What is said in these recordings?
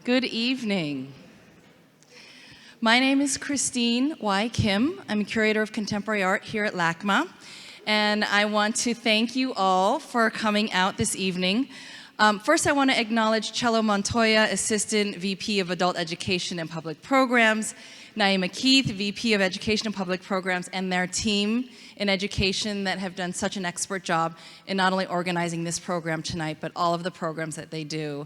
Good evening. My name is Christine Y. Kim. I'm a curator of contemporary art here at LACMA, and I want to thank you all for coming out this evening. First, I want to acknowledge Cello Montoya, Assistant VP of Adult Education and Public Programs, Naima Keith, VP of Education and Public Programs, and their team in education that have done such an expert job in not only organizing this program tonight, but all of the programs that they do.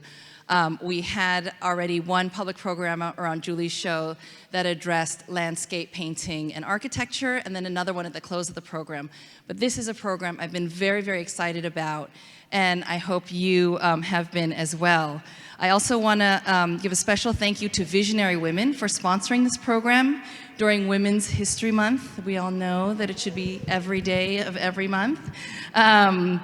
We had already one public program around Julie's show that addressed landscape painting and architecture, and then another one at the close of the program. But this is a program I've been very, very excited about, and I hope you have been as well. I also want to give a special thank you to Visionary Women for sponsoring this program during Women's History Month. We all know that it should be every day of every month. And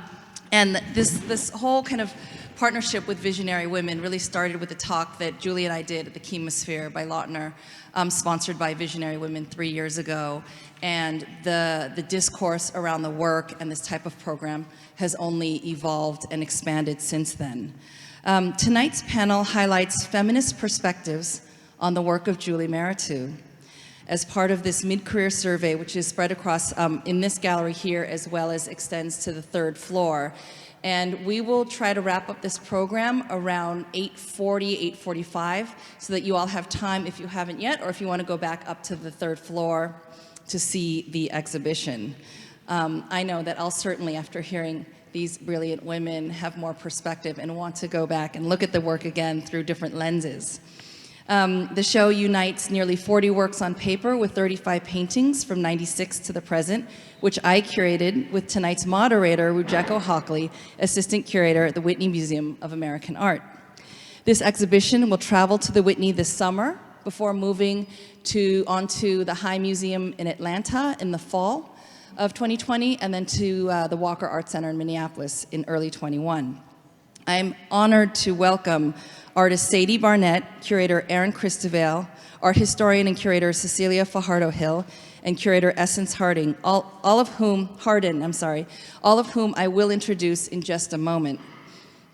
this whole kind of partnership with Visionary Women really started with a talk that Julie and I did at the Chemosphere by Lautner, sponsored by Visionary Women 3 years ago. And the discourse around the work and this type of program has only evolved and expanded since then. Tonight's panel highlights feminist perspectives on the work of Julie Mehretu as part of this mid-career survey, which is spread across in this gallery here, as well as extends to the third floor. And we will try to wrap up this program around 8:40, 8:45, so that you all have time, if you haven't yet, or if you want to go back up to the third floor to see the exhibition. I know that I'll certainly, after hearing these brilliant women, have more perspective and want to go back and look at the work again through different lenses. The show unites nearly 40 works on paper with 35 paintings from '96 to the present, which I curated with tonight's moderator, Rujeko Hockley, assistant curator at the Whitney Museum of American Art. This exhibition will travel to the Whitney this summer before moving onto the High Museum in Atlanta in the fall of 2020, and then to the Walker Art Center in Minneapolis in early 21. I'm honored to welcome artist Sadie Barnett, curator Erin Christabel, art historian and curator Cecilia Fajardo Hill, and curator Essence Harding, all of whom I will introduce in just a moment.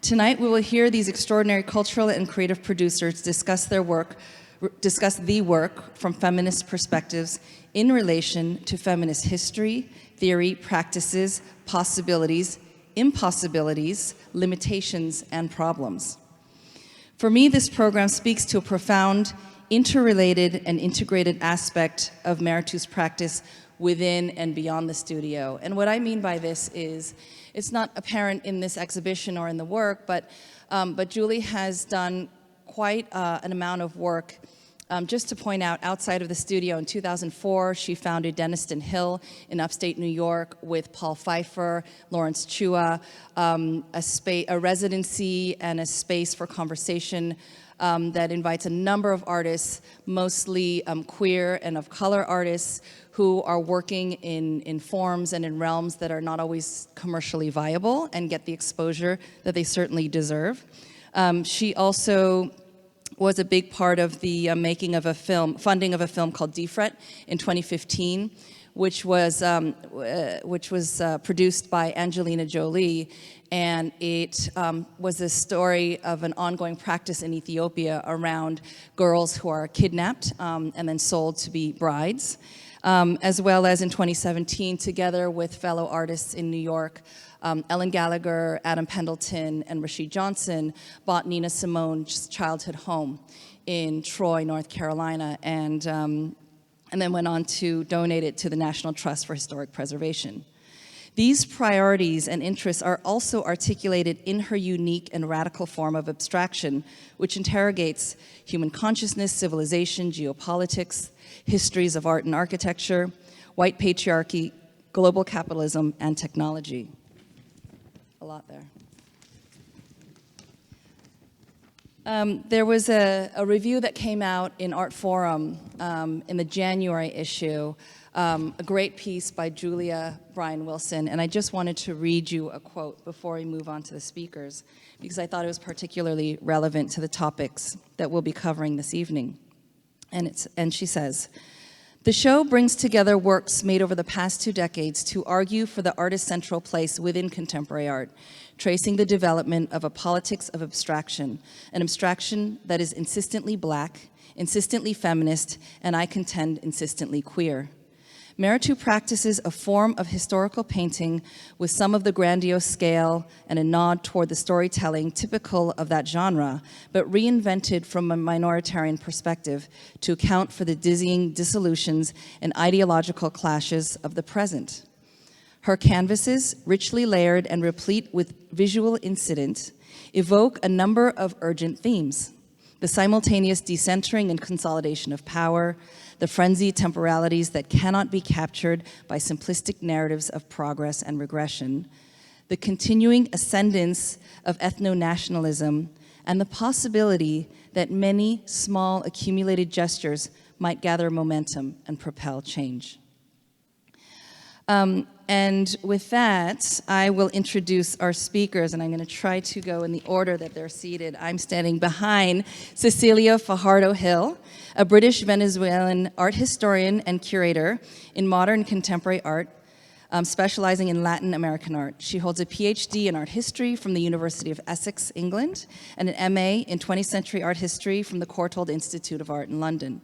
Tonight we will hear these extraordinary cultural and creative producers discuss the work from feminist perspectives in relation to feminist history, theory, practices, possibilities, impossibilities, limitations, and problems. For me, this program speaks to a profound, interrelated, and integrated aspect of Mehretu's practice within and beyond the studio. And what I mean by this is, it's not apparent in this exhibition or in the work, but Julie has done quite an amount of work. Just to point out, outside of the studio in 2004, she founded Denniston Hill in upstate New York with Paul Pfeiffer, Lawrence Chua, a residency and a space for conversation that invites a number of artists, mostly queer and of color artists, who are working in forms and in realms that are not always commercially viable and get the exposure that they certainly deserve. She also was a big part of the funding of a film called Defret in 2015, which was produced by Angelina Jolie, and it was a story of an ongoing practice in Ethiopia around girls who are kidnapped and then sold to be brides, as well as in 2017, together with fellow artists in New York, Ellen Gallagher, Adam Pendleton, and Rashid Johnson bought Nina Simone's childhood home in Troy, North Carolina, and then went on to donate it to the National Trust for Historic Preservation. These priorities and interests are also articulated in her unique and radical form of abstraction, which interrogates human consciousness, civilization, geopolitics, histories of art and architecture, white patriarchy, global capitalism, and technology. A lot there. There was a review that came out in Art Forum in the January issue, a great piece by Julia Bryan Wilson, and I just wanted to read you a quote before we move on to the speakers, because I thought it was particularly relevant to the topics that we'll be covering this evening. And she says, The show brings together works made over the past 2 decades to argue for the artist's central place within contemporary art, tracing the development of a politics of abstraction, an abstraction that is insistently Black, insistently feminist, and I contend insistently queer. Mehretu practices a form of historical painting with some of the grandiose scale and a nod toward the storytelling typical of that genre, but reinvented from a minoritarian perspective to account for the dizzying dissolutions and ideological clashes of the present. Her canvases, richly layered and replete with visual incident, evoke a number of urgent themes: the simultaneous decentering and consolidation of power, the frenzied temporalities that cannot be captured by simplistic narratives of progress and regression, the continuing ascendance of ethno-nationalism, and the possibility that many small accumulated gestures might gather momentum and propel change. And with that, I will introduce our speakers, and I'm going to try to go in the order that they're seated. I'm standing behind Cecilia Fajardo Hill, a British Venezuelan art historian and curator in modern contemporary art, specializing in Latin American art. She holds a PhD in art history from the University of Essex, England, and an MA in 20th century art history from the Courtauld Institute of Art in London.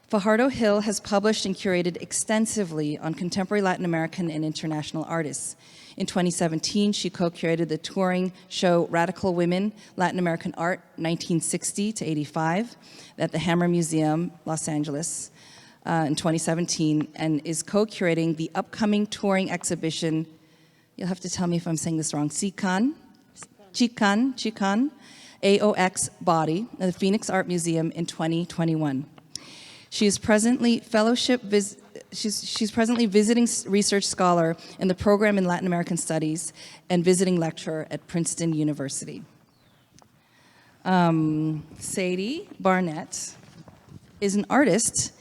Fajardo Hill has published and curated extensively on contemporary Latin American and international artists. In 2017, she co-curated the touring show Radical Women, Latin American Art, 1960 to 85, at the Hammer Museum, Los Angeles, in 2017, and is co-curating the upcoming touring exhibition, you'll have to tell me if I'm saying this wrong, Chican, AOX Body, at the Phoenix Art Museum in 2021. She is presently she's presently visiting research scholar in the program in Latin American Studies and visiting lecturer at Princeton University. Sadie Barnett is an artist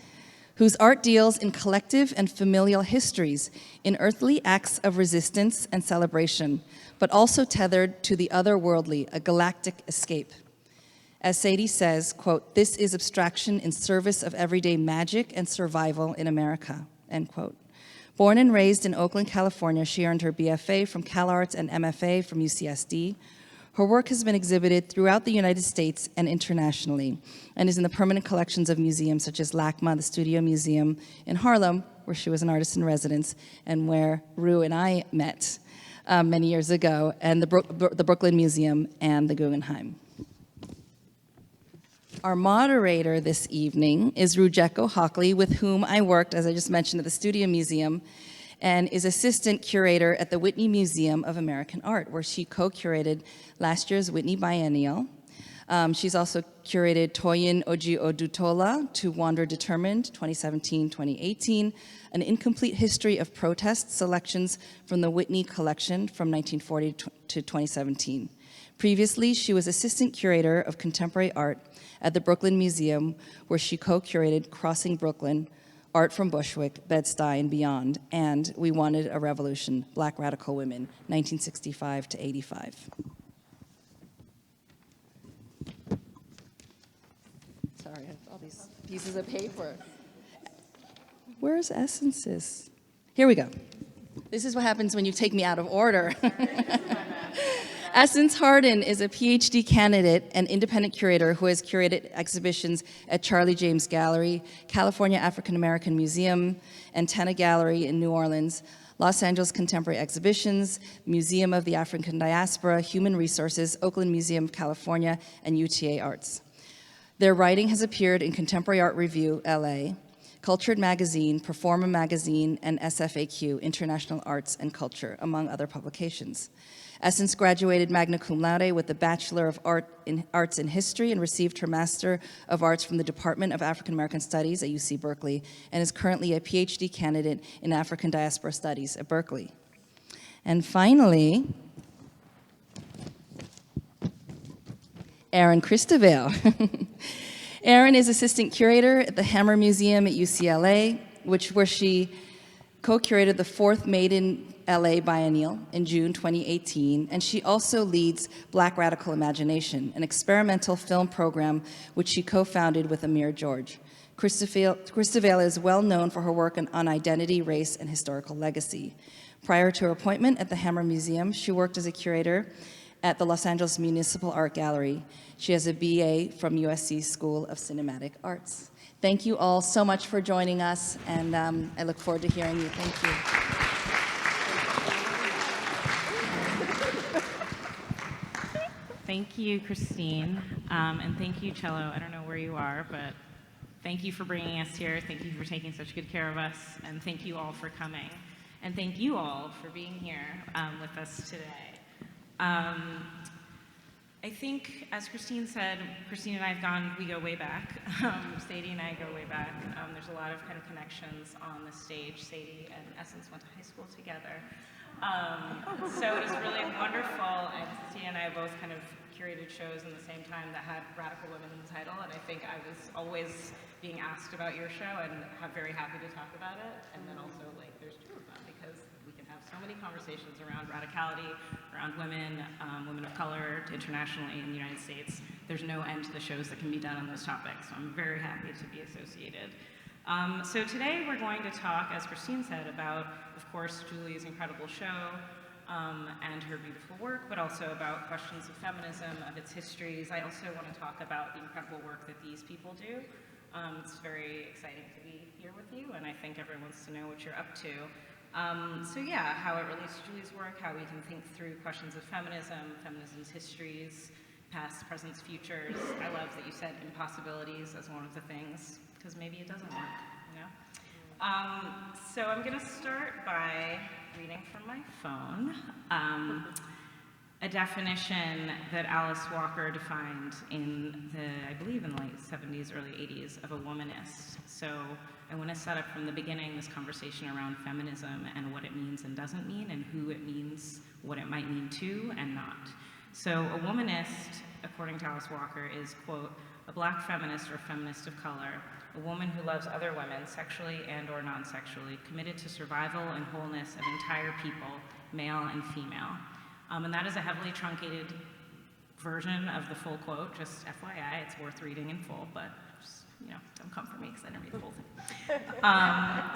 whose art deals in collective and familial histories, in earthly acts of resistance and celebration, but also tethered to the otherworldly, a galactic escape. As Sadie says, quote, "This is abstraction in service of everyday magic and survival in America," end quote. Born and raised in Oakland, California, she earned her BFA from CalArts and MFA from UCSD. Her work has been exhibited throughout the United States and internationally, and is in the permanent collections of museums such as LACMA, the Studio Museum in Harlem, where she was an artist in residence, and where Rue and I met many years ago, and the Brooklyn Museum and the Guggenheim. Our moderator this evening is Rujeko Hockley, with whom I worked, as I just mentioned, at the Studio Museum, and is assistant curator at the Whitney Museum of American Art, where she co-curated last year's Whitney Biennial. She's also curated Toyin Oji Odutola, To Wander Determined, 2017-2018, an incomplete history of protest selections from the Whitney collection from 1940 to 2017. Previously, she was assistant curator of contemporary art at the Brooklyn Museum, where she co-curated Crossing Brooklyn, Art from Bushwick, Bed-Stuy, and Beyond, and We Wanted a Revolution, Black Radical Women, 1965 to 85. Sorry, I have all these pieces of paper. Where's essences? Here we go. This is what happens when you take me out of order. Essence Hardin is a PhD candidate and independent curator who has curated exhibitions at Charlie James Gallery, California African American Museum, Antenna Gallery in New Orleans, Los Angeles Contemporary Exhibitions, Museum of the African Diaspora, Human Resources, Oakland Museum of California, and UTA Arts. Their writing has appeared in Contemporary Art Review, LA, Cultured Magazine, Performa Magazine, and SFAQ, International Arts and Culture, among other publications. Essence graduated magna cum laude with the Bachelor of Arts in History and received her Master of Arts from the Department of African American Studies at UC Berkeley, and is currently a PhD candidate in African Diaspora Studies at Berkeley. And finally, Erin Christabel. Erin is assistant curator at the Hammer Museum at UCLA, where she co-curated the 4th Made in LA Biennial in June 2018, and she also leads Black Radical Imagination, an experimental film program which she co-founded with Amir George. Christabel is well known for her work on identity, race, and historical legacy. Prior to her appointment at the Hammer Museum, she worked as a curator at the Los Angeles Municipal Art Gallery. She has a BA from USC School of Cinematic Arts. Thank you all so much for joining us, and I look forward to hearing you. Thank you. Thank you, Christine, and thank you, Cello. I don't know where you are, but thank you for bringing us here. Thank you for taking such good care of us, and thank you all for coming. And thank you all for being here with us today. I think, as Christine said, Christine and I we go way back. Sadie and I go way back. There's a lot of kind of connections on the stage. Sadie and Essence went to high school together. So it is really wonderful, and Cecilia and I both kind of curated shows in the same time that had radical women in the title, and I think I was always being asked about your show, and I'm very happy to talk about it, and then also, like, there's two of them, because we can have so many conversations around radicality, around women, women of color, internationally in the United States. There's no end to the shows that can be done on those topics, so I'm very happy to be associated. So today we're going to talk, as Christine said, about, of course, Julie's incredible show and her beautiful work, but also about questions of feminism, of its histories. I also want to talk about the incredible work that these people do. It's very exciting to be here with you, and I think everyone wants to know what you're up to. So yeah, how it relates to Julie's work, how we can think through questions of feminism, feminism's histories, past, presents, futures. I love that you said impossibilities as one of the things, because maybe it doesn't work, you know? So I'm going to start by reading from my phone a definition that Alice Walker defined in I believe in the late 70s, early 80s, of a womanist. So I want to set up from the beginning this conversation around feminism and what it means and doesn't mean, and who it means, what it might mean to and not. So a womanist, according to Alice Walker, is, quote, a black feminist or feminist of color, a woman who loves other women, sexually and or non-sexually, committed to survival and wholeness of entire people, male and female. And that is a heavily truncated version of the full quote, just FYI, it's worth reading in full, but just, you know, don't come for me because I didn't read the whole thing.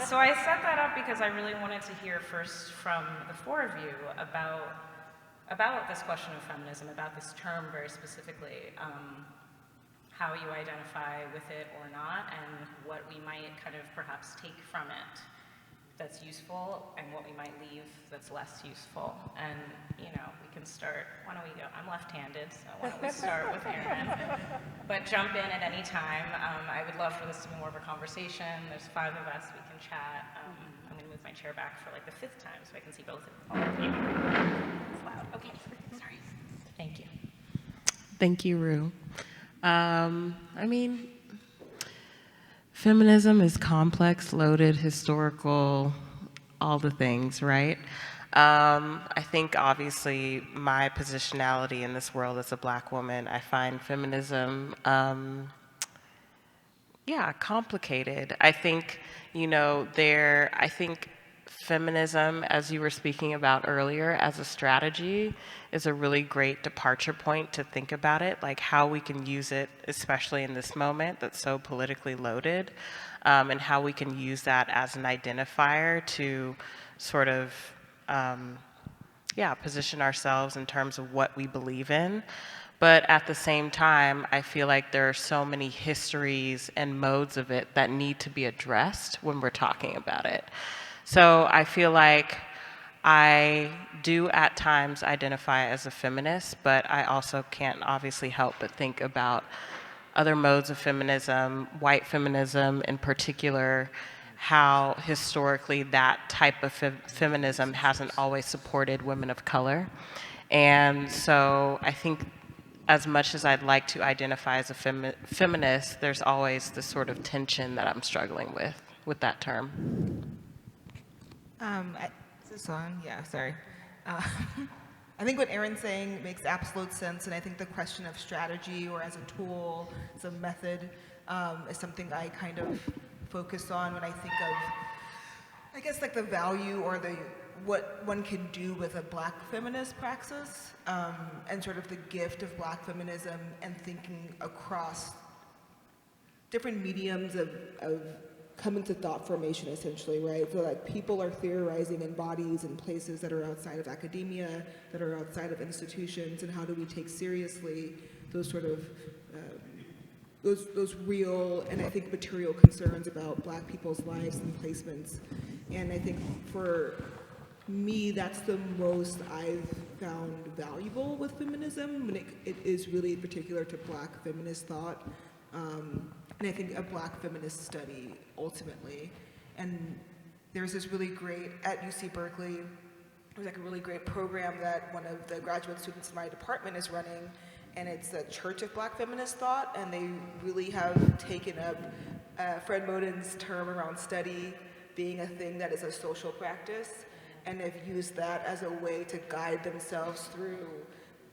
So I set that up because I really wanted to hear first from the four of you about this question of feminism, about this term very specifically, how you identify with it or not, and what we might kind of perhaps take from it that's useful, and what we might leave that's less useful. And, you know, we can start, why don't we go, I'm left-handed, so why don't we start with Erin, but jump in at any time. I would love for this to be more of a conversation. There's 5 of us, we can chat. I'm gonna move my chair back for like the 5th time so I can see both of you. It's loud, okay, sorry. Thank you. Thank you, Rue. I mean, feminism is complex, loaded, historical, all the things, right? I think obviously my positionality in this world as a black woman, I find feminism, complicated. I think, you know, I think feminism, as you were speaking about earlier, as a strategy is a really great departure point to think about it, like how we can use it, especially in this moment that's so politically loaded, and how we can use that as an identifier to sort of, position ourselves in terms of what we believe in. But at the same time, I feel like there are so many histories and modes of it that need to be addressed when we're talking about it. So I feel like I do at times identify as a feminist, but I also can't obviously help but think about other modes of feminism, white feminism in particular, how historically that type of feminism hasn't always supported women of color. And so I think as much as I'd like to identify as a feminist, there's always this sort of tension that I'm struggling with that term. Is this on? Yeah, sorry. I think what Erin's saying makes absolute sense, and I think the question of strategy or as a tool, as a method, is something I kind of focus on when I think of, I guess, like the value or what one can do with a black feminist praxis, and sort of the gift of black feminism and thinking across different mediums of coming to thought formation, essentially, right? So like people are theorizing in bodies and places that are outside of academia, that are outside of institutions, and how do we take seriously those sort of those real and I think material concerns about Black people's lives and placements. And I think for me, that's the most I've found valuable with feminism, when it is really particular to Black feminist thought. And I think a Black feminist study, ultimately. And there's this really great, at UC Berkeley, there's like a really great program that one of the graduate students in my department is running, and it's the Church of Black Feminist Thought, and they really have taken up Fred Moden's term around study being a thing that is a social practice, and have used that as a way to guide themselves through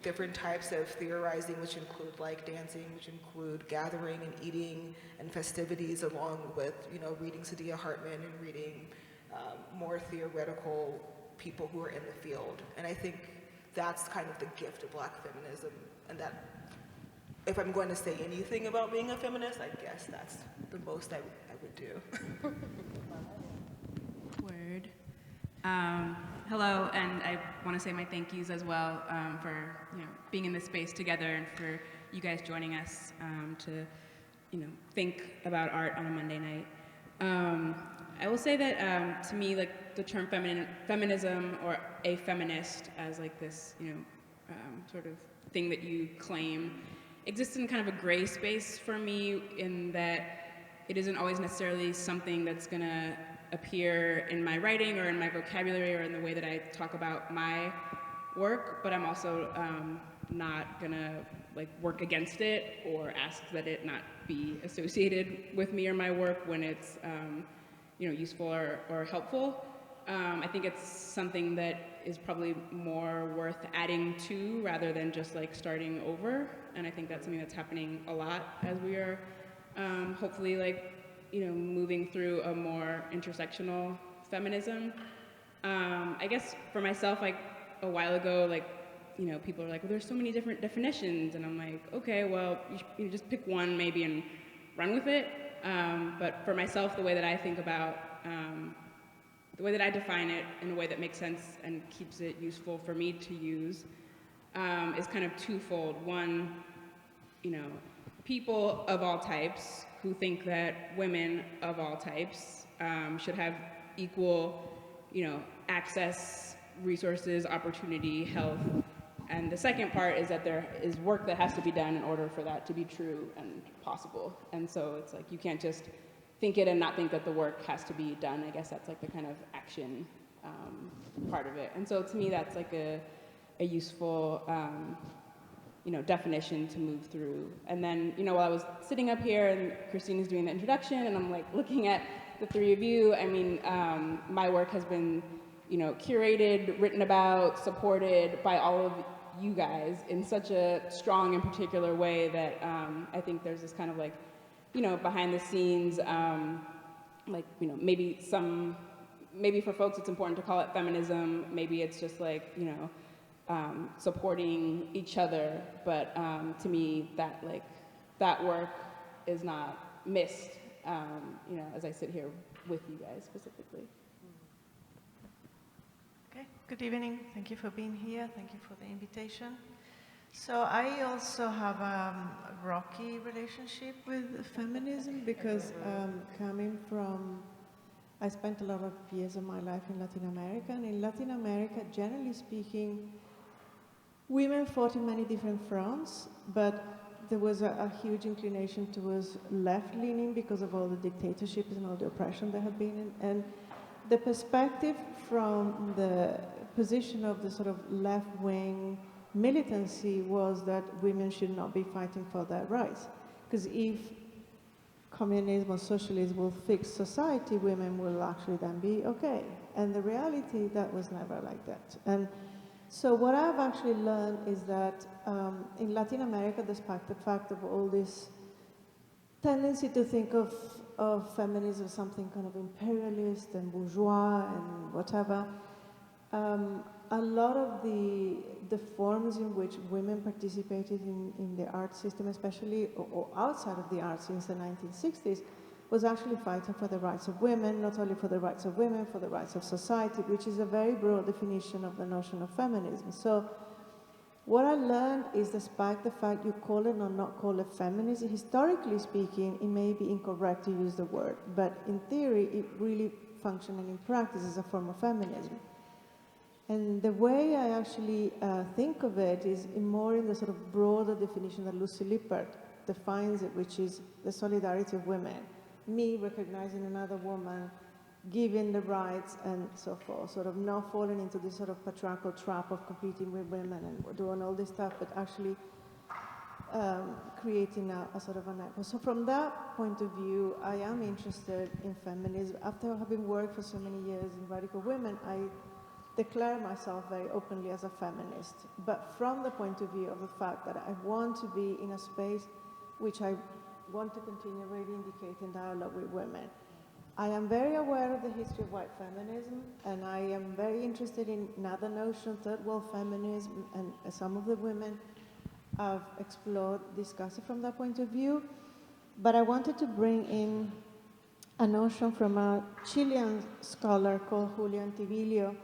different types of theorizing, which include like dancing, which include gathering and eating and festivities, along with, you know, reading Saidiya Hartman and reading more theoretical people who are in the field. And I think that's kind of the gift of Black feminism, and that if I'm going to say anything about being a feminist, I guess that's the most I would do. Word. Hello, and I want to say my thank yous as well for being in this space together, and for you guys joining us to think about art on a Monday night. I will say that to me, like the term feminism or a feminist as like this sort of thing that you claim exists in kind of a gray space for me, in that it isn't always necessarily something that's going to appear in my writing or in my vocabulary or in the way that I talk about my work, but I'm also not gonna like work against it or ask that it not be associated with me or my work when it's useful or helpful. I think it's something that is probably more worth adding to rather than just like starting over, and I think that's something that's happening a lot as we are hopefully moving through a more intersectional feminism. I guess for myself, like a while ago, people are like, well, there's so many different definitions, and I'm like, okay, well, you just pick one maybe and run with it. But for myself, the way that I think about, the way that I define it in a way that makes sense and keeps it useful for me to use is kind of twofold. One, people of all types who think that women of all types should have equal, access, resources, opportunity, health. And the second part is that there is work that has to be done in order for that to be true and possible. And so it's like you can't just think it and not think that the work has to be done. I guess that's like the kind of action part of it. And so to me, that's like a useful definition to move through. And then, while I was sitting up here and Christine is doing the introduction and I'm like looking at the three of you, I mean, my work has been, curated, written about, supported by all of you guys in such a strong and particular way that I think there's this kind of like, behind the scenes, maybe for folks it's important to call it feminism, maybe it's just like, supporting each other, but to me that work is not missed, as I sit here with you guys specifically. Okay, good evening. Thank you for being here. Thank you for the invitation. So I also have a rocky relationship with feminism because I spent a lot of years of my life in Latin America, and in Latin America, generally speaking, women fought in many different fronts, but there was a huge inclination towards left-leaning because of all the dictatorships and all the oppression there had been. And the perspective from the position of the sort of left-wing militancy was that women should not be fighting for their rights. Because if communism or socialism will fix society, women will actually then be okay. And the reality, that was never like that. And so what I've actually learned is that in Latin America, despite the fact of all this tendency to think of feminism as something kind of imperialist and bourgeois and whatever, a lot of the forms in which women participated in the art system, especially or outside of the arts since the 1960s, was actually fighting for the rights of women, not only for the rights of women, for the rights of society, which is a very broad definition of the notion of feminism. So what I learned is, despite the fact you call it or not call it feminism, historically speaking, it may be incorrect to use the word, but in theory, it really functions and in practice is a form of feminism. And the way I actually think of it is more in the sort of broader definition that Lucy Lippert defines it, which is the solidarity of women. Me recognizing another woman, giving the rights and so forth, sort of not falling into this sort of patriarchal trap of competing with women and doing all this stuff, but actually creating a sort of a network. So from that point of view, I am interested in feminism. After having worked for so many years in radical women, I declare myself very openly as a feminist, but from the point of view of the fact that I want to be in a space which I want to continue really indicating dialogue with women. I am very aware of the history of white feminism, and I am very interested in another notion, third world feminism, and some of the women have explored, discussed it from that point of view. But I wanted to bring in a notion from a Chilean scholar called Julia Antivilio,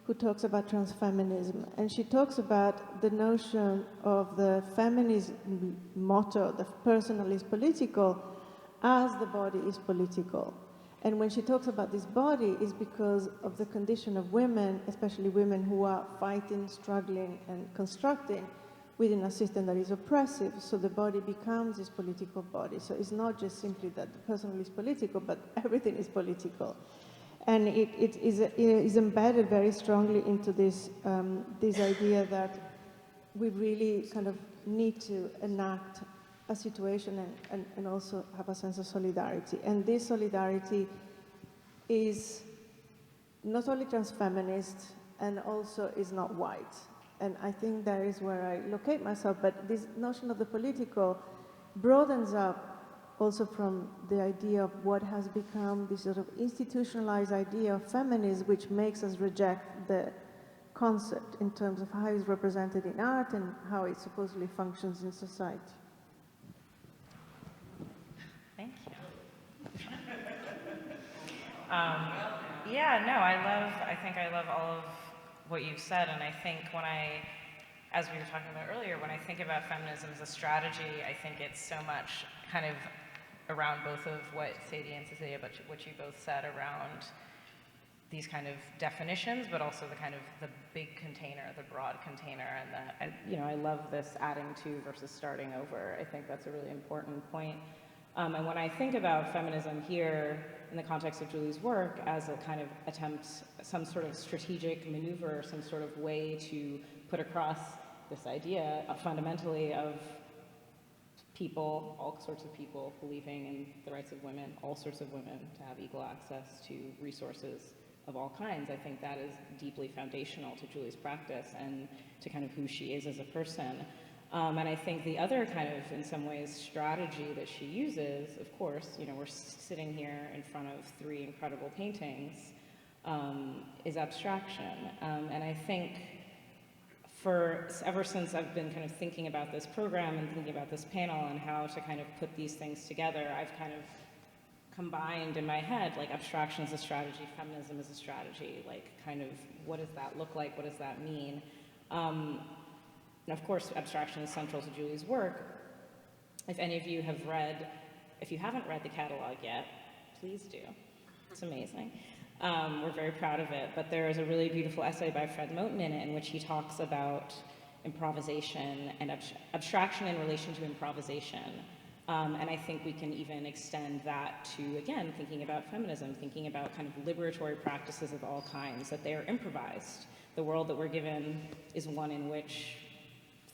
who talks about transfeminism. And she talks about the notion of the feminist motto, the personal is political, as the body is political. And when she talks about this body, is because of the condition of women, especially women who are fighting, struggling, and constructing within a system that is oppressive. So the body becomes this political body. So it's not just simply that the personal is political, but everything is political. And it is embedded very strongly into this, this idea that we really kind of need to enact a situation and also have a sense of solidarity. And this solidarity is not only transfeminist and also is not white. And I think that is where I locate myself, but this notion of the political broadens up also from the idea of what has become this sort of institutionalized idea of feminism, which makes us reject the concept in terms of how it's represented in art and how it supposedly functions in society. Thank you. Yeah, no, I think I love all of what you've said, and I think as we were talking about earlier, when I think about feminism as a strategy, I think it's so much kind of around both of what Sadie and Cecilia, but what you both said around these kind of definitions, but also the kind of the big container, the broad container, and that, I love this adding to versus starting over. I think that's a really important point. And when I think about feminism here in the context of Julie's work as a kind of attempt, some sort of strategic maneuver, some sort of way to put across this idea fundamentally of people, all sorts of people believing in the rights of women, all sorts of women to have equal access to resources of all kinds. I think that is deeply foundational to Julie's practice and to kind of who she is as a person. And I think the other kind of, in some ways, strategy that she uses, of course, we're sitting here in front of 3 incredible paintings, is abstraction. And I think ever since I've been kind of thinking about this program and thinking about this panel and how to kind of put these things together, I've kind of combined in my head, like, abstraction is a strategy, feminism is a strategy, like, kind of, what does that look like, what does that mean? And of course, abstraction is central to Julie's work. If any of you if you haven't read the catalog yet, please do. It's amazing. We're very proud of it, but there is a really beautiful essay by Fred Moten in it in which he talks about improvisation and abstraction in relation to improvisation. And I think we can even extend that to, again, thinking about feminism, thinking about kind of liberatory practices of all kinds, that they are improvised. The world that we're given is one in which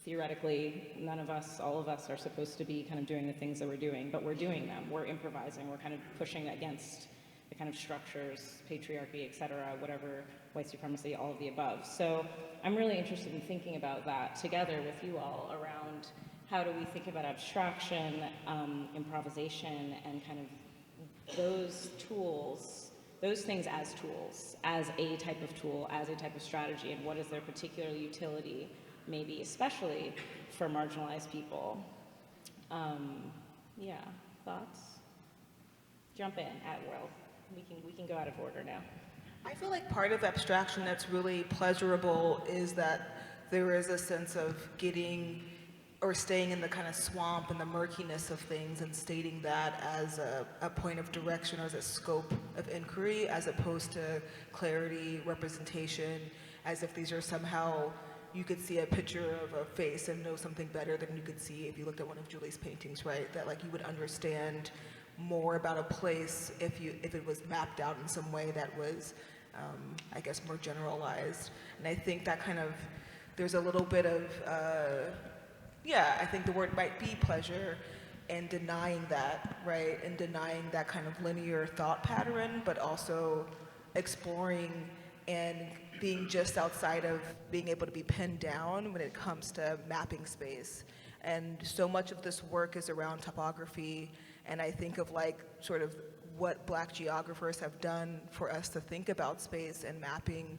theoretically none of us, all of us, are supposed to be kind of doing the things that we're doing, but we're doing them. We're improvising. We're kind of pushing against the kind of structures, patriarchy, et cetera, whatever, white supremacy, all of the above. So I'm really interested in thinking about that together with you all around how do we think about abstraction, improvisation, and kind of those tools those things as tools, as a type of tool, as a type of strategy, and what is their particular utility, maybe especially for marginalized people. Yeah, thoughts? Jump in at will. We can go out of order now. I feel like part of abstraction that's really pleasurable is that there is a sense of getting or staying in the kind of swamp and the murkiness of things and stating that as a point of direction or as a scope of inquiry, as opposed to clarity, representation, as if these are somehow, you could see a picture of a face and know something better than you could see if you looked at one of Julie's paintings, right? That like you would understand more about a place if it was mapped out in some way that was, I guess, more generalized. And I think that kind of, there's a little bit of, yeah, I think the word might be pleasure, and denying that, right? And denying that kind of linear thought pattern, but also exploring and being just outside of being able to be pinned down when it comes to mapping space. And so much of this work is around topography, and I think of like sort of what Black geographers have done for us to think about space and mapping,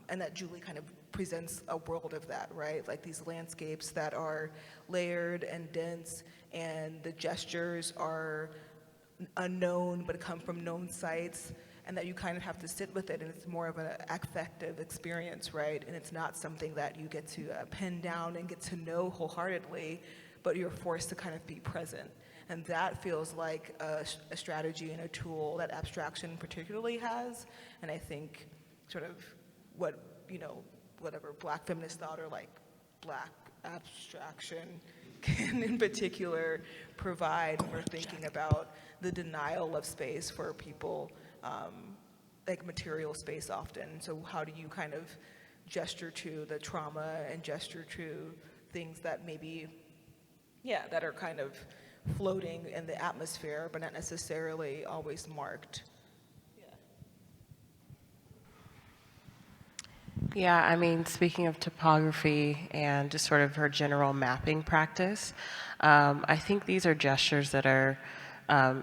and that Julie kind of presents a world of that, right? Like these landscapes that are layered and dense, and the gestures are unknown but come from known sites, and that you kind of have to sit with it, and it's more of an affective experience, right? And it's not something that you get to pin down and get to know wholeheartedly, but you're forced to kind of be present. And that feels like a strategy and a tool that abstraction particularly has, and I think sort of what, you know, whatever Black feminist thought or like Black abstraction can in particular provide when we're thinking about the denial of space for people, like material space often. So how do you kind of gesture to the trauma and gesture to things that maybe, yeah, that are kind of floating in the atmosphere, but not necessarily always marked? Yeah, I mean, speaking of topography and just sort of her general mapping practice, I think these are gestures that are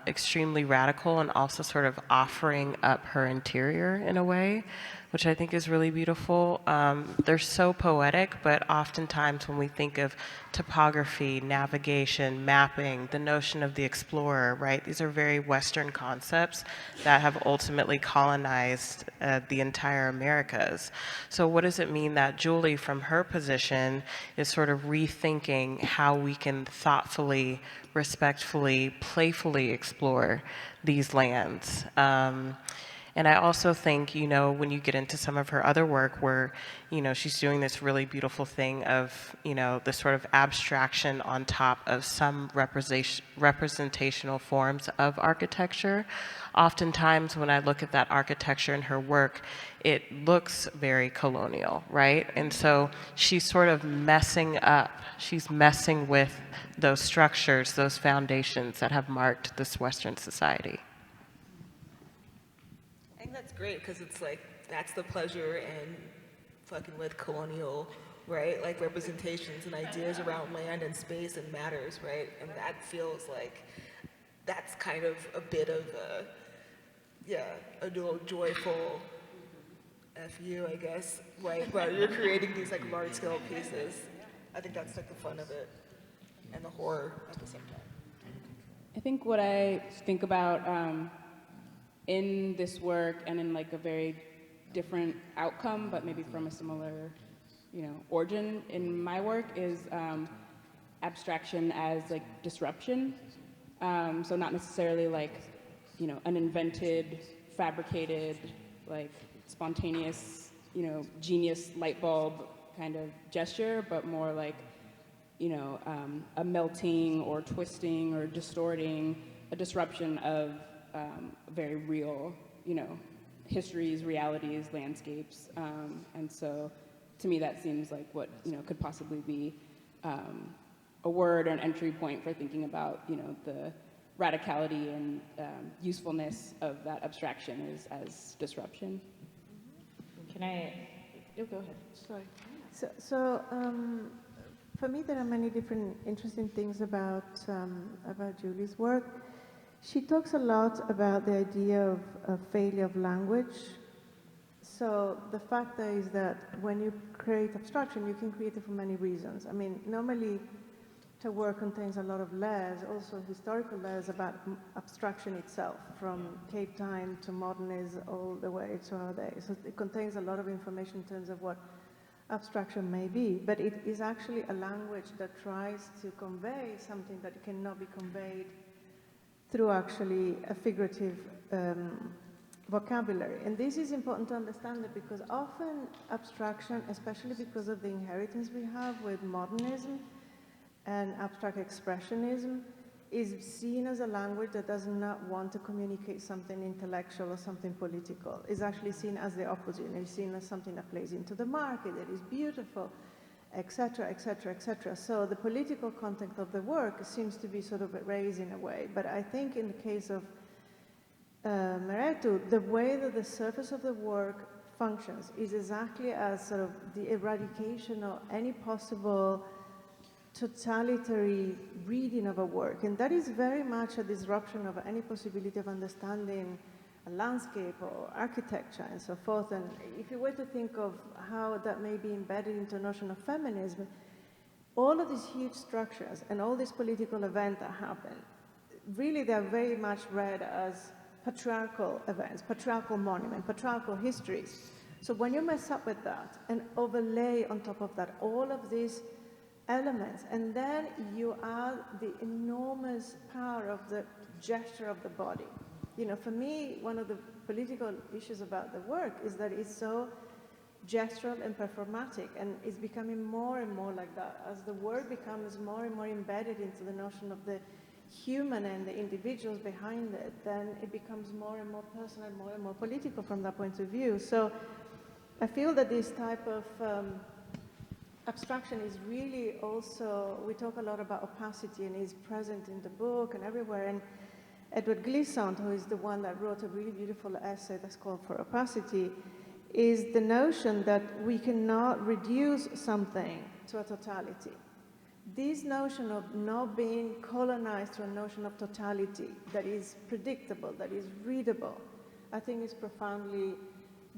extremely radical and also sort of offering up her interior in a way, which I think is really beautiful. They're so poetic, but oftentimes when we think of topography, navigation, mapping, the notion of the explorer, right? These are very Western concepts that have ultimately colonized the entire Americas. So what does it mean that Julie, from her position, is sort of rethinking how we can thoughtfully, respectfully, playfully explore these lands? And I also think, you know, when you get into some of her other work where, you know, she's doing this really beautiful thing of, you know, the sort of abstraction on top of some representational forms of architecture. Oftentimes when I look at that architecture in her work, it looks very colonial, right? And so she's sort of messing up. She's messing with those structures, those foundations that have marked this Western society. I think that's great, because it's like, that's the pleasure in fucking with colonial, right? Like representations and ideas around land and space and matters, right? And that feels like, that's kind of a bit of a, yeah, a little joyful F you, I guess, right? While you're creating these like large scale pieces. I think that's like the fun of it and the horror at the same time. I think what I think about in this work and in like a very different outcome, but maybe from a similar, you know, origin in my work is abstraction as like disruption. So not necessarily like, you know, an invented, fabricated, like spontaneous, you know, genius light bulb kind of gesture, but more like, you know, a melting or twisting or distorting, a disruption of very real, you know, histories, realities, landscapes. And so to me that seems like what, you know, could possibly be a word or an entry point for thinking about, you know, the radicality and usefulness of that abstraction is as disruption. Can I, oh, go ahead. Sorry. So for me, there are many different interesting things about Julie's work. She talks a lot about the idea of failure of language. So the fact is that when you create abstraction, you can create it for many reasons. I mean, normally her work contains a lot of layers, also historical layers about abstraction itself, from cave time to modernism all the way to our day. So it contains a lot of information in terms of what abstraction may be, but it is actually a language that tries to convey something that cannot be conveyed through actually a figurative vocabulary. And this is important to understand that because often abstraction, especially because of the inheritance we have with modernism and abstract expressionism, is seen as a language that does not want to communicate something intellectual or something political. It's actually seen as the opposite. It's seen as something that plays into the market, that is beautiful, etc., etc., etc. So the political content of the work seems to be sort of erased in a way. But I think in the case of Mehretu, the way that the surface of the work functions is exactly as sort of the eradication of any possible totalitarian reading of a work. And that is very much a disruption of any possibility of understanding a landscape or architecture and so forth. And if you were to think of how that may be embedded into a notion of feminism, all of these huge structures and all these political events that happen, really they're very much read as patriarchal events, patriarchal monuments, patriarchal histories. So when you mess up with that and overlay on top of that all of these elements, and then you add the enormous power of the gesture of the body. You know, for me, one of the political issues about the work is that it's so gestural and performatic, and it's becoming more and more like that. As the work becomes more and more embedded into the notion of the human and the individuals behind it, then it becomes more and more personal, more and more political from that point of view. So I feel that this type of abstraction is really also, we talk a lot about opacity, and is present in the book and everywhere. And Edward Glissant, who is the one that wrote a really beautiful essay that's called For Opacity, is the notion that we cannot reduce something to a totality. This notion of not being colonized to a notion of totality that is predictable, that is readable, I think is profoundly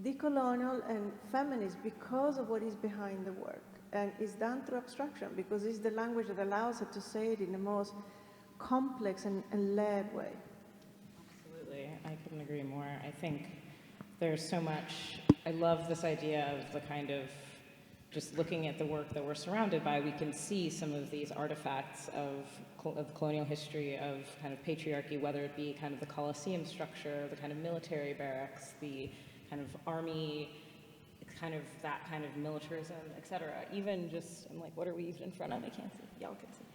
decolonial and feminist because of what is behind the work. And it's done through abstraction because it's the language that allows her to say it in the most complex and layered way. Absolutely, I couldn't agree more. I think there's so much, I love this idea of the kind of, just looking at the work that we're surrounded by, we can see some of these artifacts of colonial history, of kind of patriarchy, whether it be kind of the Colosseum structure, the kind of military barracks, the kind of army, kind of that kind of militarism, etc. Even just, I'm like, what are we even in front of? I can't see. Y'all can see.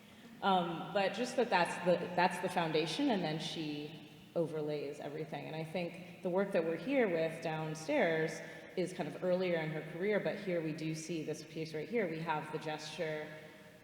But just that's the foundation, and then she overlays everything. And I think the work that we're here with downstairs is kind of earlier in her career, but here we do see this piece right here. We have the gesture,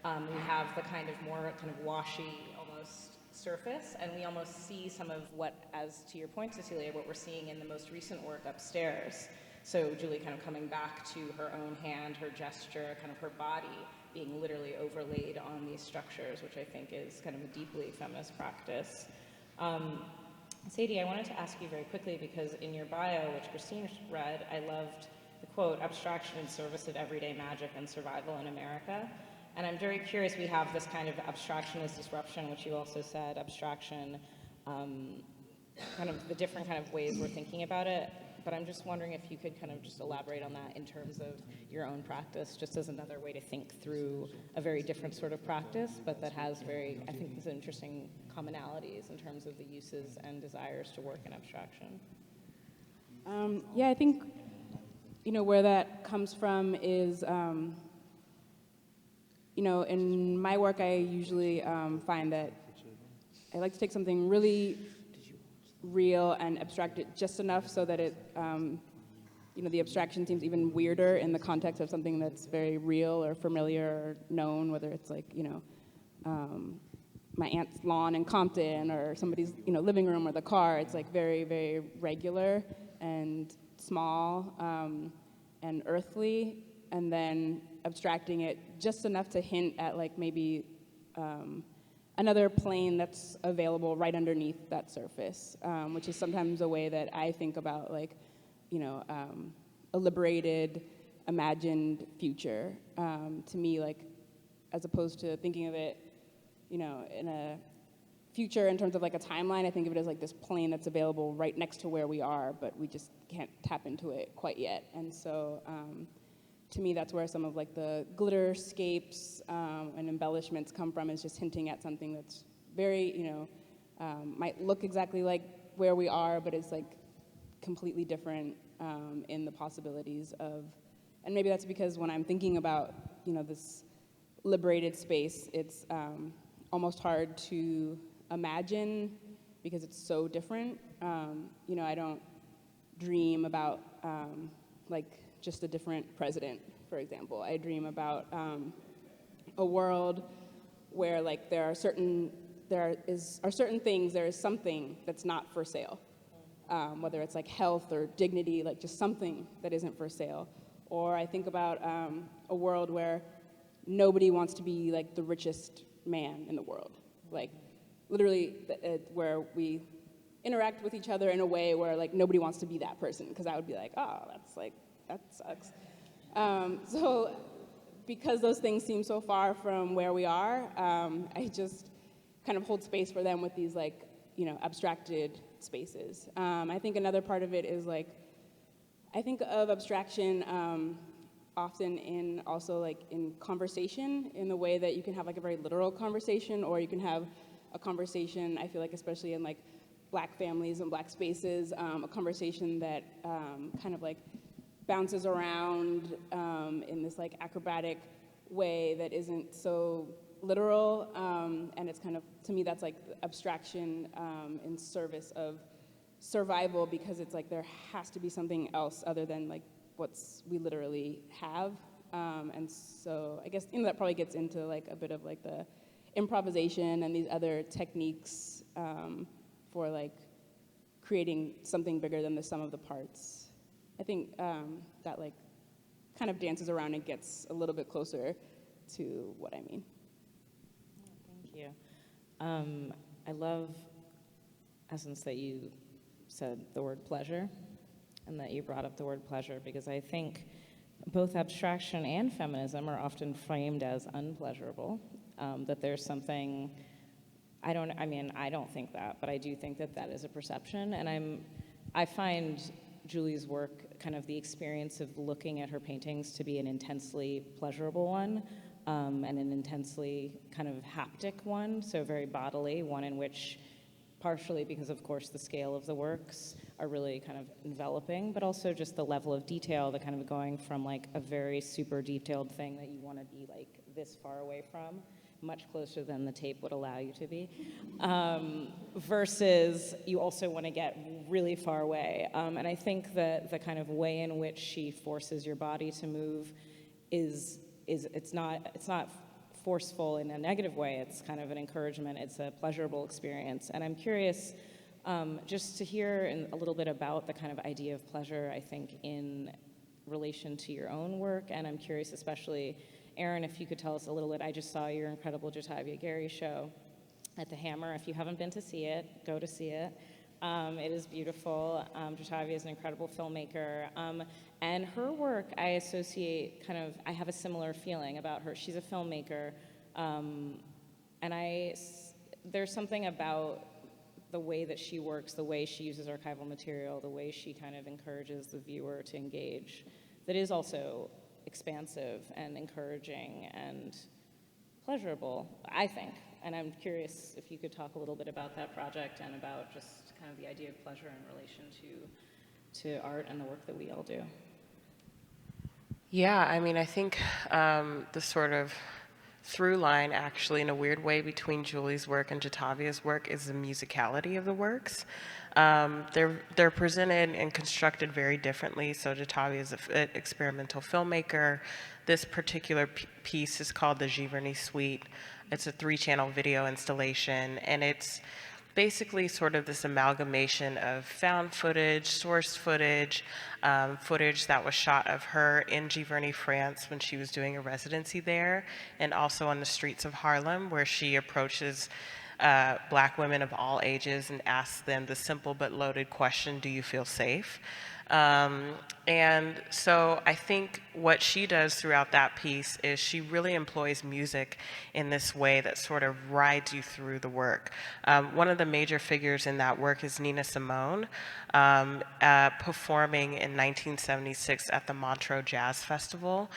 we have the kind of more kind of washy, almost surface, and we almost see some of what, as to your point, Cecilia, what we're seeing in the most recent work upstairs. So Julie kind of coming back to her own hand, her gesture, kind of her body being literally overlaid on these structures, which I think is kind of a deeply feminist practice. Sadie, I wanted to ask you very quickly, because in your bio, which Christine read, I loved the quote, "Abstraction in service of everyday magic and survival in America." And I'm very curious, we have this kind of abstraction as disruption, which you also said, abstraction, kind of the different kind of ways we're thinking about it. But I'm just wondering if you could kind of just elaborate on that in terms of your own practice, just as another way to think through a very different sort of practice, but that has very, I think, these interesting commonalities in terms of the uses and desires to work in abstraction. Yeah, I think, you know, where that comes from is, you know, in my work, I usually find that I like to take something really real and abstract it just enough so that it, you know, the abstraction seems even weirder in the context of something that's very real or familiar or known, whether it's like, you know, my aunt's lawn in Compton or somebody's, you know, living room or the car. It's like very, very regular and small and earthly, and then abstracting it just enough to hint at like maybe another plane that's available right underneath that surface, which is sometimes a way that I think about, like, a liberated, imagined future. To me, like, as opposed to thinking of it, in a future in terms of like a timeline, I think of it as like this plane that's available right next to where we are, but we just can't tap into it quite yet. And so, to me, that's where some of like the glitterscapes and embellishments come from, is just hinting at something that's very, might look exactly like where we are, but it's like completely different in the possibilities of, and maybe that's because when I'm thinking about, this liberated space, it's almost hard to imagine because it's so different. I don't dream about like just a different president, for example. I dream about a world where like there are certain things, there is something that's not for sale. Whether it's like health or dignity, like just something that isn't for sale. Or I think about a world where nobody wants to be like the richest man in the world. Like literally where we interact with each other in a way where like nobody wants to be that person, because I would be like, oh, that sucks. So because those things seem so far from where we are, I just kind of hold space for them with these like, abstracted spaces. I think another part of it is like, I think of abstraction often in also like in conversation, in the way that you can have like a very literal conversation, or you can have a conversation, I feel like especially in like Black families and Black spaces, a conversation that kind of like bounces around in this like acrobatic way that isn't so literal, and it's kind of, to me, that's like abstraction in service of survival, because it's like there has to be something else other than like we literally have, and so I guess that probably gets into like a bit of like the improvisation and these other techniques for like creating something bigger than the sum of the parts. I think that like kind of dances around and gets a little bit closer to what I mean. Thank you. I love, Essence, that you said the word pleasure, and that you brought up the word pleasure, because I think both abstraction and feminism are often framed as unpleasurable, that there's something, I don't think that, but I do think that that is a perception, and I find Julie's work, kind of the experience of looking at her paintings, to be an intensely pleasurable one, and an intensely kind of haptic one, so very bodily, one in which, partially because of course the scale of the works are really kind of enveloping, but also just the level of detail, the kind of going from like a very super detailed thing that you want to be like this far away from, much closer than the tape would allow you to be, versus you also want to get really far away. And I think that the kind of way in which she forces your body to move is it's not forceful in a negative way. It's kind of an encouragement. It's a pleasurable experience. And I'm curious just to hear a little bit about the kind of idea of pleasure, I think, in relation to your own work. And I'm curious, especially, Erin, if you could tell us a little bit. I just saw your incredible Jatavia Gary show at the Hammer. If you haven't been to see it, go to see it. It is beautiful. Jatavia is an incredible filmmaker. And her work, I associate I have a similar feeling about her. She's a filmmaker. And there's something about the way that she works, the way she uses archival material, the way she kind of encourages the viewer to engage, that is also expansive and encouraging and pleasurable, I think. And I'm curious if you could talk a little bit about that project and about just kind of the idea of pleasure in relation to art and the work that we all do. Yeah, I mean, I think the sort of through line, actually, in a weird way, between Julie's work and Jatavia's work is the musicality of the works. They're presented and constructed very differently. So Jatavia is an experimental filmmaker. This particular piece is called the Burnie Suite. It's a 3-channel video installation, and it's basically sort of this amalgamation of found footage, sourced footage, footage that was shot of her in Giverny, France when she was doing a residency there, and also on the streets of Harlem where she approaches Black women of all ages and asks them the simple but loaded question, do you feel safe? And so I think what she does throughout that piece is she really employs music in this way that sort of rides you through the work. One of the major figures in that work is Nina Simone, performing in 1976 at the Montreux Jazz Festival.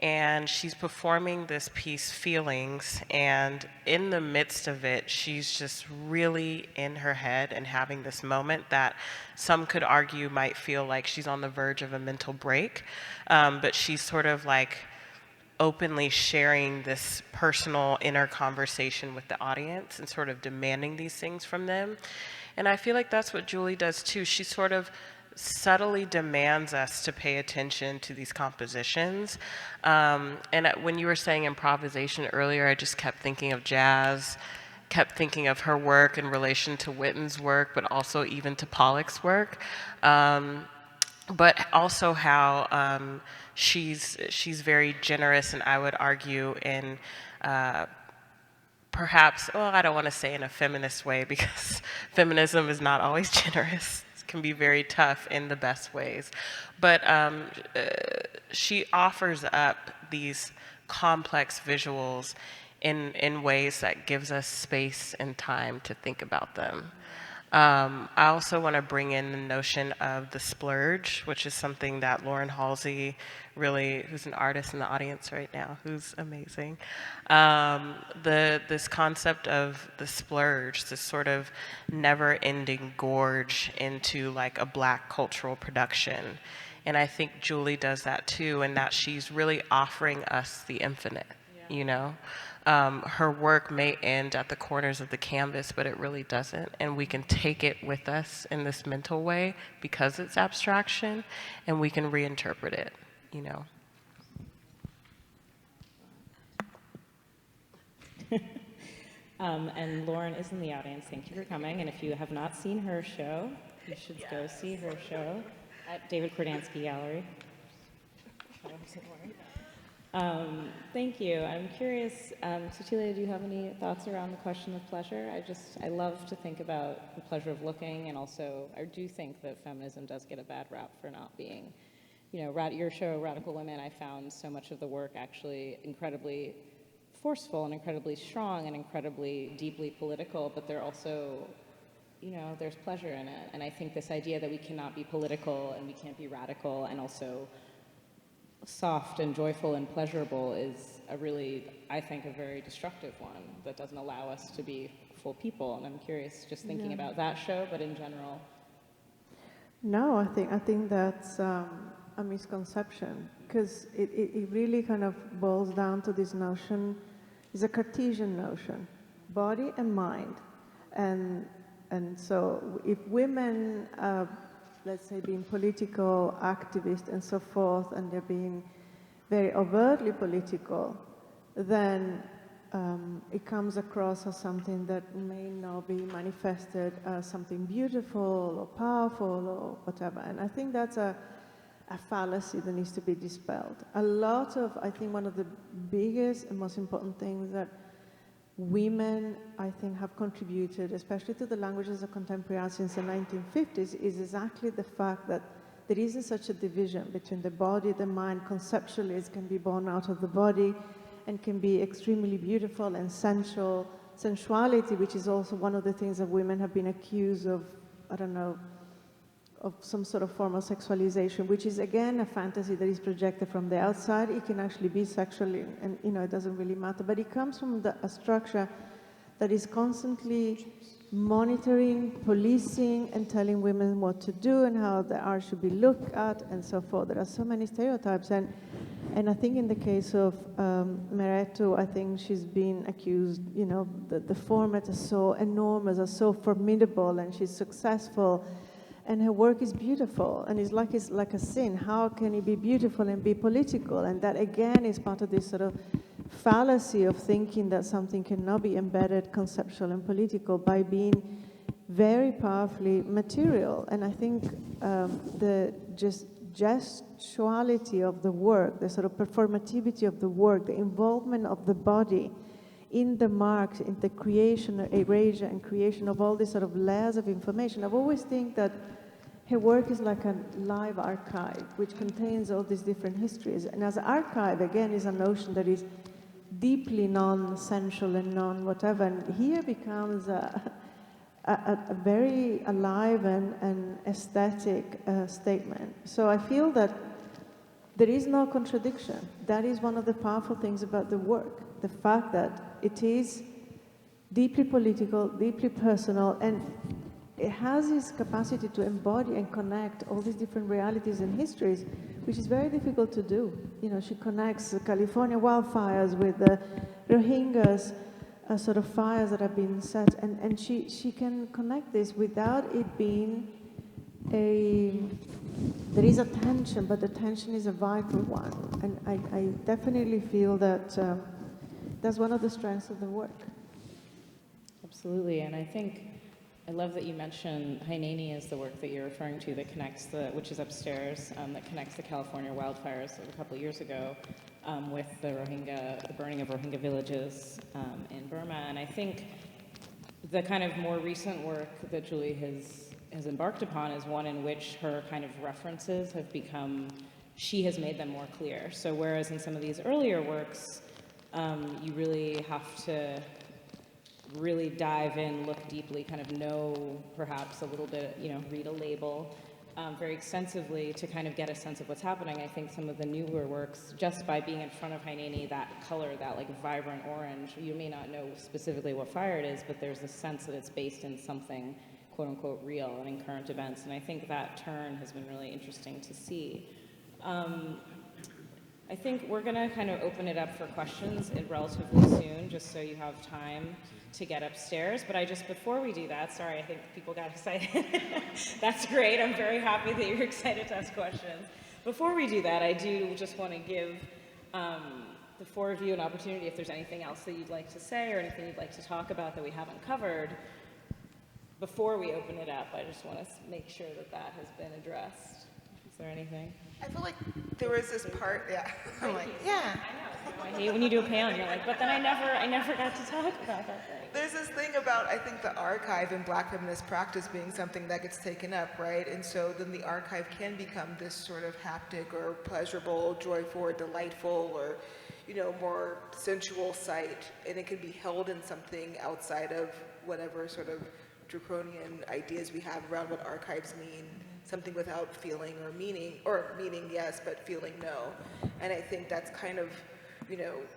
And she's performing this piece, Feelings, and in the midst of it, she's just really in her head and having this moment that some could argue might feel like she's on the verge of a mental break, but she's sort of like openly sharing this personal inner conversation with the audience and sort of demanding these things from them. And I feel like that's what Julie does too. She sort of subtly demands us to pay attention to these compositions. And when you were saying improvisation earlier, I just kept thinking of jazz, kept thinking of her work in relation to Witten's work, but also even to Pollock's work. But also how she's very generous, and I would argue in perhaps, well, I don't want to say in a feminist way, because feminism is not always generous. Can be very tough in the best ways. But she offers up these complex visuals in ways that gives us space and time to think about them. I also want to bring in the notion of the splurge, which is something that Lauren Halsey, really, who's an artist in the audience right now, who's amazing. This concept of the splurge, this sort of never-ending gorge into like a Black cultural production. And I think Julie does that too, in that she's really offering us the infinite, you know? Her work may end at the corners of the canvas, but it really doesn't. And we can take it with us in this mental way because it's abstraction, and we can reinterpret it, you know. And Lauren is in the audience. Thank you for coming. And if you have not seen her show, you should go see her show at David Kordansky Gallery. Thank you. I'm curious, Cecilia, do you have any thoughts around the question of pleasure? I love to think about the pleasure of looking, and also I do think that feminism does get a bad rap for not being, you know, your show, Radical Women, I found so much of the work actually incredibly forceful and incredibly strong and incredibly deeply political, but they're also, you know, there's pleasure in it. And I think this idea that we cannot be political and we can't be radical and also soft and joyful and pleasurable is a really, I think, a very destructive one that doesn't allow us to be full people. And I'm curious, just thinking about that show, but in general. No, I think that's a misconception, because it really kind of boils down to this notion, it's a Cartesian notion, body and mind. And so if women, let's say, being political activists and so forth, and they're being very overtly political, then it comes across as something that may not be manifested as something beautiful or powerful or whatever. And I think that's a fallacy that needs to be dispelled. I think one of the biggest and most important things that women, I think, have contributed, especially to the languages of contemporary art since the 1950s, is exactly the fact that there isn't such a division between the body, the mind. Conceptually, it can be born out of the body and can be extremely beautiful and sensual. Sensuality, which is also one of the things that women have been accused of, I don't know, of some sort of form of sexualization, which is again a fantasy that is projected from the outside. It can actually be sexual, and you know, it doesn't really matter, but it comes from a structure that is constantly monitoring, policing, and telling women what to do and how the art should be looked at and so forth. There are so many stereotypes, and I think in the case of Mehretu, I think she's been accused, you know, the formats are so enormous, are so formidable, and she's successful. And her work is beautiful, and it's like a sin. How can it be beautiful and be political? And that, again, is part of this sort of fallacy of thinking that something cannot be embedded, conceptual and political, by being very powerfully material. And I think the just gestuality of the work, the sort of performativity of the work, the involvement of the body in the marks, in the creation, erasure, and creation of all these sort of layers of information. I've always think that her work is like a live archive, which contains all these different histories. And as archive, again, is a notion that is deeply non-sensual and non-whatever. And here becomes a very alive and aesthetic statement. So I feel that there is no contradiction. That is one of the powerful things about the work, the fact that it is deeply political, deeply personal, and it has this capacity to embody and connect all these different realities and histories, which is very difficult to do. You know, she connects the California wildfires with the Rohingyas, sort of fires that have been set, and she can connect this without it being there is a tension, but the tension is a vital one. And I definitely feel that that's one of the strengths of the work. Absolutely, and I think I love that you mentioned Hainani as the work that you're referring to that connects which is upstairs, that connects the California wildfires of a couple of years ago with the burning of Rohingya villages in Burma. And I think the kind of more recent work that Julie has embarked upon is one in which her kind of references have become, she has made them more clear. So whereas in some of these earlier works, you really have to really dive in, look deeply, kind of know perhaps a little bit, read a label very extensively to kind of get a sense of what's happening. I think some of the newer works, just by being in front of Hainani, that color, that like vibrant orange, you may not know specifically what fire it is, but there's a sense that it's based in something quote unquote real and in current events. And I think that turn has been really interesting to see. I think we're going to kind of open it up for questions relatively soon, just so you have time to get upstairs. But before we do that, sorry, I think people got excited. That's great. I'm very happy that you're excited to ask questions. Before we do that, I do just want to give the four of you an opportunity if there's anything else that you'd like to say or anything you'd like to talk about that we haven't covered. Before we open it up, I just want to make sure that has been addressed. Is there anything? I feel like there was this part, I'm like, yeah. I hate when you do a panel and you're like, but then I never got to talk about that thing. There's this thing about, I think, the archive in Black feminist practice being something that gets taken up, right? And so then the archive can become this sort of haptic or pleasurable, joyful, or delightful, or, more sensual site. And it can be held in something outside of whatever sort of draconian ideas we have around what archives mean. Something without feeling or meaning yes, but feeling no. And I think that's kind of,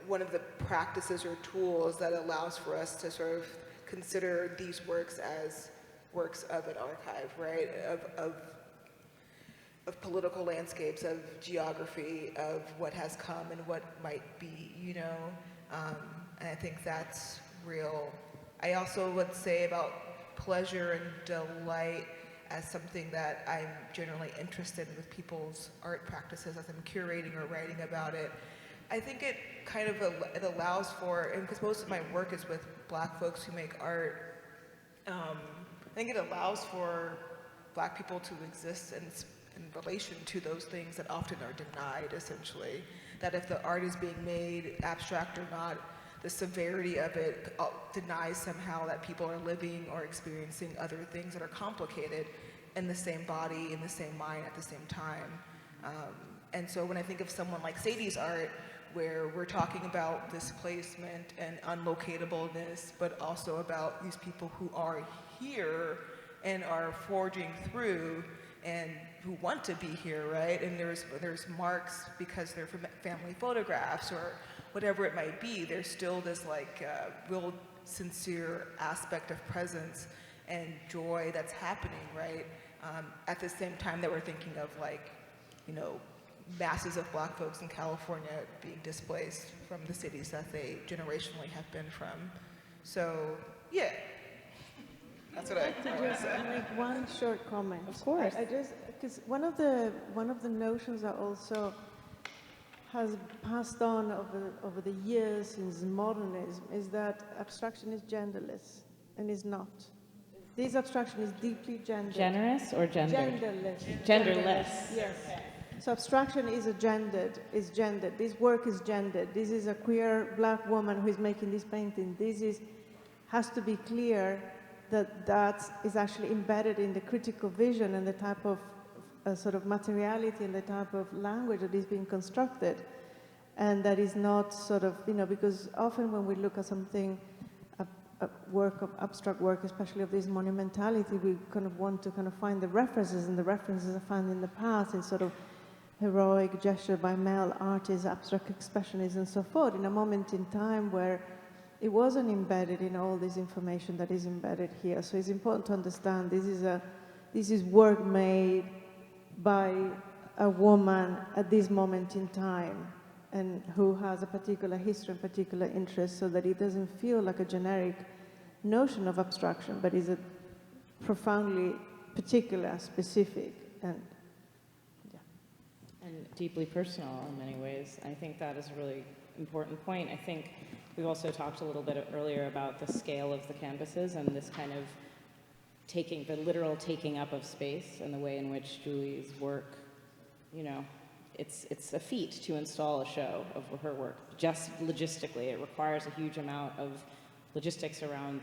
one of the practices or tools that allows for us to sort of consider these works as works of an archive, right? Of political landscapes, of geography, of what has come and what might be, and I think that's real. I also would say about pleasure and delight as something that I'm generally interested in with people's art practices as I'm curating or writing about it. I think it kind of it allows for, and because most of my work is with Black folks who make art, I think it allows for Black people to exist in relation to those things that often are denied, essentially. That if the art is being made, abstract or not, the severity of it denies somehow that people are living or experiencing other things that are complicated in the same body, in the same mind at the same time. And so when I think of someone like Sadie's art, where we're talking about displacement and unlocatableness, but also about these people who are here and are forging through and who want to be here, right? And there's marks because they're from family photographs or whatever it might be. There's still this real sincere aspect of presence and joy that's happening, right? At the same time that we're thinking of masses of Black folks in California being displaced from the cities that they generationally have been from. So, yeah. That's what I want to say. Make one short comment. Of course. I just, because one of the notions that also has passed on over the years since modernism is that abstraction is genderless, and is not. This abstraction is deeply gendered. Generous or gendered? Genderless. Genderless. Yes. So abstraction is gendered. This work is gendered. This is a queer black woman who is making this painting. Has to be clear that that is actually embedded in the critical vision and the type of sort of materiality and the type of language that is being constructed. And that is not sort of, because often when we look at something, a work of abstract work, especially of this monumentality, we kind of want to kind of find the references, and the references are found in the past in sort of heroic gesture by male artists, abstract expressionists, and so forth, in a moment in time where it wasn't embedded in all this information that is embedded here. So it's important to understand this is work made by a woman at this moment in time, and who has a particular history and particular interest, so that it doesn't feel like a generic notion of abstraction, but is a profoundly particular, specific, and deeply personal in many ways. I think that is a really important point. I think we've also talked a little bit earlier about the scale of the canvases and this kind of the literal taking up of space, and the way in which Julie's work, it's a feat to install a show of her work. Just logistically, it requires a huge amount of logistics around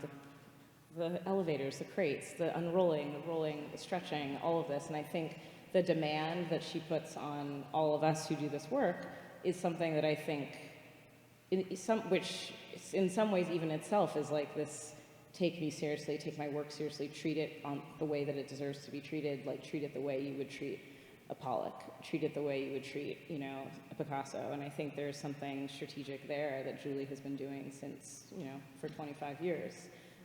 the elevators, the crates, the unrolling, the rolling, the stretching, all of this. And I think the demand that she puts on all of us who do this work is something that I think, which in some ways even itself is like this: take me seriously, take my work seriously, treat it on the way that it deserves to be treated, like treat it the way you would treat a Pollock, treat it the way you would treat, a Picasso. And I think there's something strategic there that Julie has been doing since, for 25 years,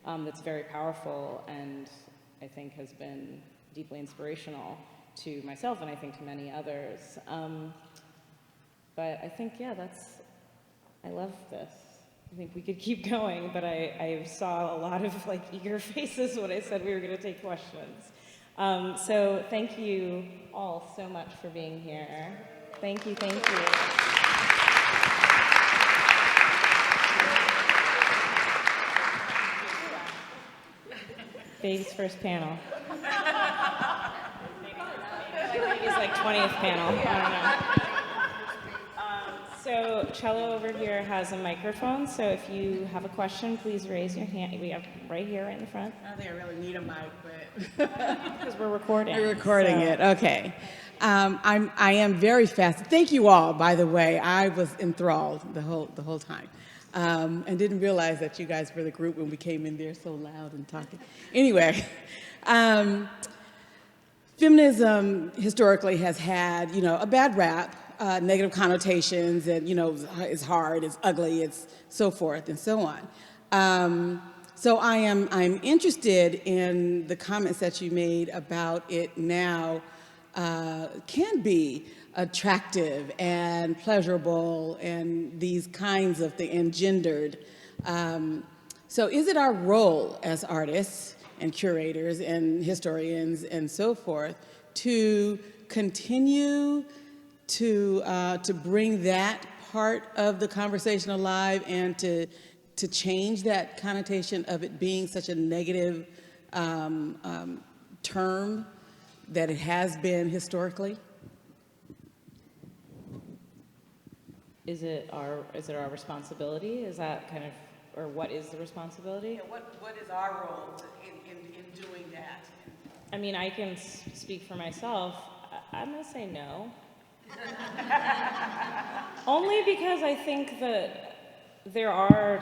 that's very powerful, and I think has been deeply inspirational to myself, and I think to many others. But I think, I love this. I think we could keep going, but I saw a lot of eager faces when I said we were going to take questions. So thank you all so much for being here. Thank you, thank you. Baby's first panel. Maybe it's 20th panel, I don't know. So Cello over here has a microphone, so if you have a question, please raise your hand. We have right here in the front. I don't think I really need a mic, but... Because we're recording. We're recording it, okay. I am very fast. Thank you all, by the way. I was enthralled the whole time. And didn't realize that you guys were the group when we came in there so loud and talking. Anyway, feminism historically has had, a bad rap, negative connotations, and, it's hard, it's ugly, it's so forth and so on. So I'm interested in the comments that you made about it now can be attractive and pleasurable and these kinds of things, and gendered. So is it our role as artists and curators and historians and so forth to continue to bring that part of the conversation alive, and to change that connotation of it being such a negative term that it has been historically? Is it our responsibility? Is that kind of, or what is the responsibility? Yeah, what is our role in doing that? I mean, I can speak for myself. I'm going to say no. Only because I think that there are,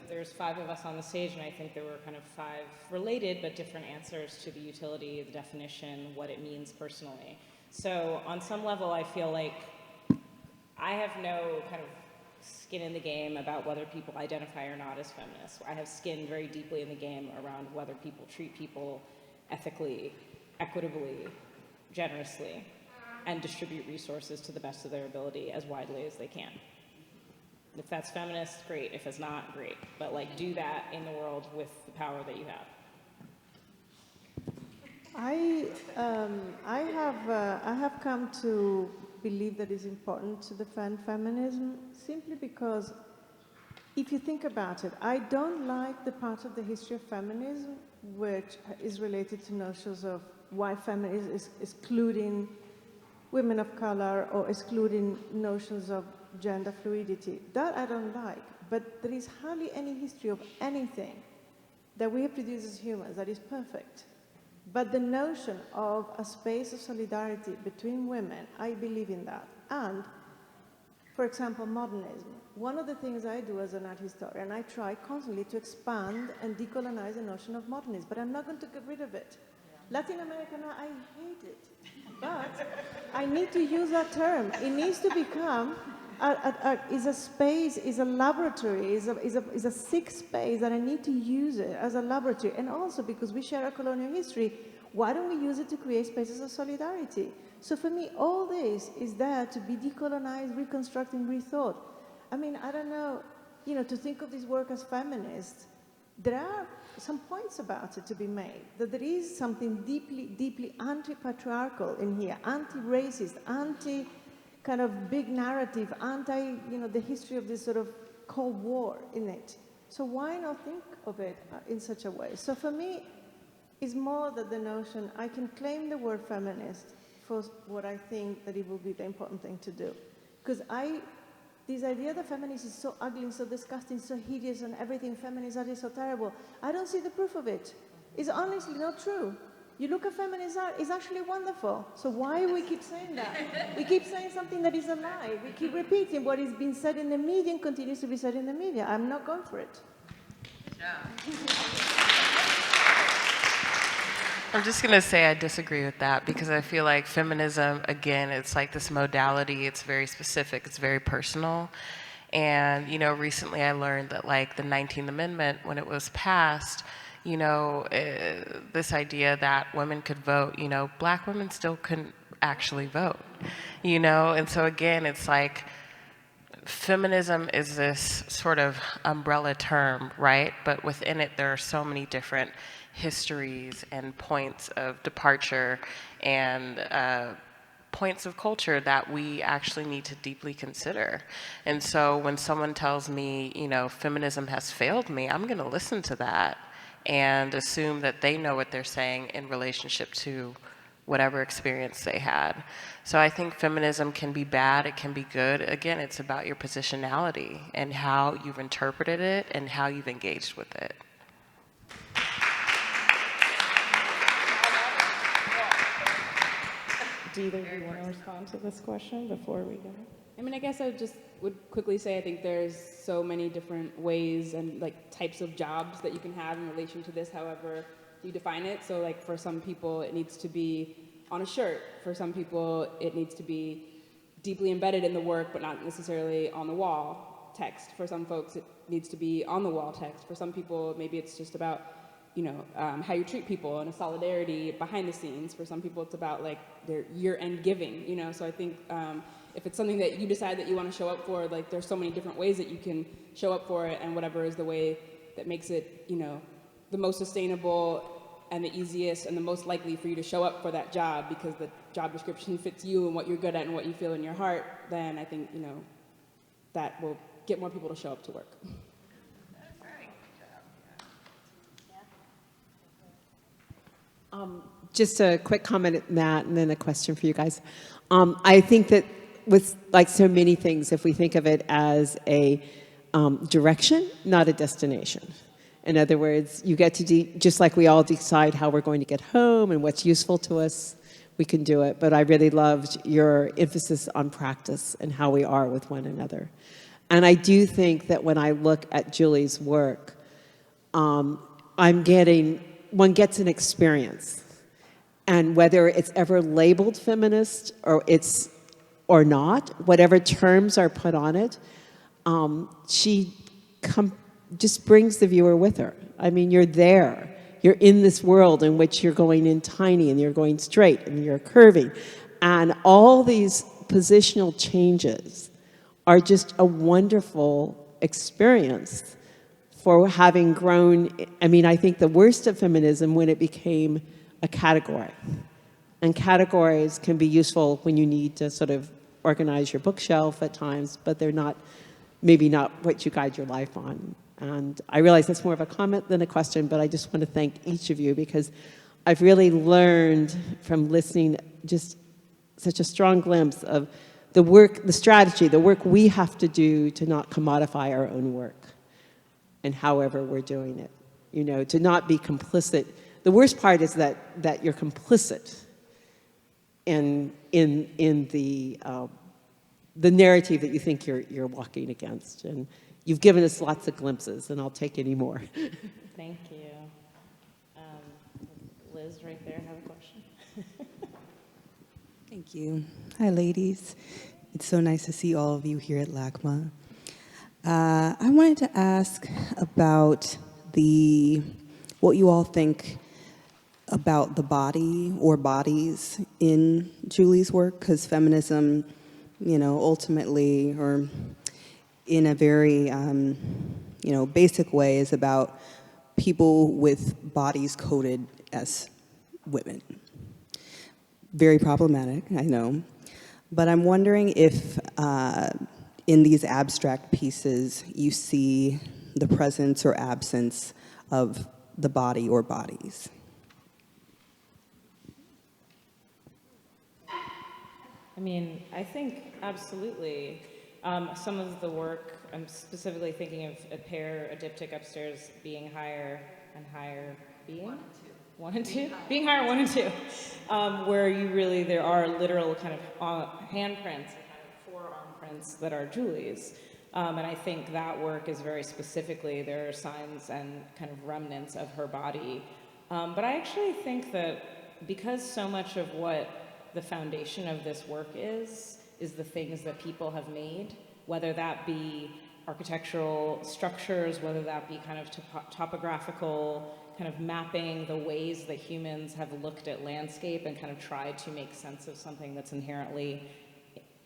there's 5 of us on the stage, and I think there were kind of 5 related but different answers to the utility, the definition, what it means personally. So on some level, I feel like I have no kind of skin in the game about whether people identify or not as feminists. I have skin very deeply in the game around whether people treat people ethically, equitably, generously, and distribute resources to the best of their ability as widely as they can. If that's feminist, great. If it's not, great. But do that in the world with the power that you have. I have come to believe that it's important to defend feminism simply because if you think about it, I don't like the part of the history of feminism which is related to notions of why feminism is excluding women of color or excluding notions of gender fluidity. That I don't like, but there is hardly any history of anything that we have produced as humans that is perfect. But the notion of a space of solidarity between women, I believe in that. And, for example, modernism. One of the things I do as an art historian, I try constantly to expand and decolonize the notion of modernism, but I'm not going to get rid of it. Latin America, now, I hate it. But I need to use that term. It needs to become is a space, is a laboratory, is a sick space that I need to use it as a laboratory. And also because we share a colonial history, why don't we use it to create spaces of solidarity? So for me, all this is there to be decolonized, reconstructed, and rethought. I mean, I don't know, to think of this work as feminist, there are some points about it to be made, that there is something deeply, deeply anti-patriarchal in here, anti-racist, kind of big narrative, the history of this sort of Cold War in it. So why not think of it in such a way? So for me, it's more that the notion, I can claim the word feminist for what I think that it will be the important thing to do. Because this idea that feminism is so ugly, so disgusting, so hideous, and everything feminist art is so terrible, I don't see the proof of it. It's honestly not true. You look at feminist art, it's actually wonderful. So why we keep saying that? We keep saying something that is a lie. We keep repeating what is being said in the media and continues to be said in the media. I'm not going for it. I'm just going to say I disagree with that because I feel like feminism, again, it's like this modality. It's very specific. It's very personal. And, recently I learned that, like, the 19th Amendment, when it was passed, this idea that women could vote, black women still couldn't actually vote, And so, again, it's like feminism is this sort of umbrella term, right? But within it, there are so many different histories and points of departure and points of culture that we actually need to deeply consider. And so when someone tells me, feminism has failed me, I'm going to listen to that and assume that they know what they're saying in relationship to whatever experience they had. So I think feminism can be bad, it can be good. Again, it's about your positionality and how you've interpreted it and how you've engaged with it. Do either of you want to respond to this question before we go? I mean, I guess I would quickly say I think there's so many different ways and types of jobs that you can have in relation to this, however you define it. So for some people, it needs to be on a shirt. For some people, it needs to be deeply embedded in the work, but not necessarily on the wall text. For some folks, it needs to be on the wall text. For some people, maybe it's just about how you treat people and a solidarity behind the scenes. For some people, it's about their year-end giving, So I think if it's something that you decide that you want to show up for, there's so many different ways that you can show up for it, and whatever is the way that makes it, the most sustainable and the easiest and the most likely for you to show up for that job because the job description fits you and what you're good at and what you feel in your heart, then I think, that will get more people to show up to work. Just a quick comment at that, and then a question for you guys. I think that with so many things, if we think of it as a direction, not a destination. In other words, you get to, just like we all decide how we're going to get home and what's useful to us, we can do it. But I really loved your emphasis on practice and how we are with one another. And I do think that when I look at Julie's work, one gets an experience. And whether it's ever labeled feminist or not, whatever terms are put on it, she just brings the viewer with her. I mean, you're there. You're in this world in which you're going in tiny and you're going straight and you're curving. And all these positional changes are just a wonderful experience for having grown. I mean, I think the worst of feminism when it became a category. And categories can be useful when you need to sort of organize your bookshelf at times, but they're maybe not what you guide your life on. And I realize that's more of a comment than a question, but I just want to thank each of you because I've really learned from listening just such a strong glimpse of the work, the strategy, the work we have to do to not commodify our own work and however we're doing it. You know, to not be complicit. The worst part is that you're complicit in the narrative that you think you're walking against. And you've given us lots of glimpses, and I'll take any more. Thank you. Liz, right there, have a question. Thank you. Hi, ladies. It's so nice to see all of you here at LACMA. I wanted to ask about what you all think about the body or bodies in Julie's work, because feminism, you know, ultimately, or in a very, basic way, is about people with bodies coded as women. Very problematic, I know. But I'm wondering if in these abstract pieces you see the presence or absence of the body or bodies. I mean, I think absolutely. Some of the work, I'm specifically thinking of a pair, a diptych upstairs being higher and higher being? 1 and 2? Being higher 1 and 2. Where you really, there are literal kind of handprints and kind of forearm prints that are Julie's. And I think that work is very specifically, there are signs and kind of remnants of her body. But I actually think that because so much of what the foundation of this work is the things that people have made, whether that be architectural structures, whether that be kind of topographical, kind of mapping the ways that humans have looked at landscape and kind of tried to make sense of something that's inherently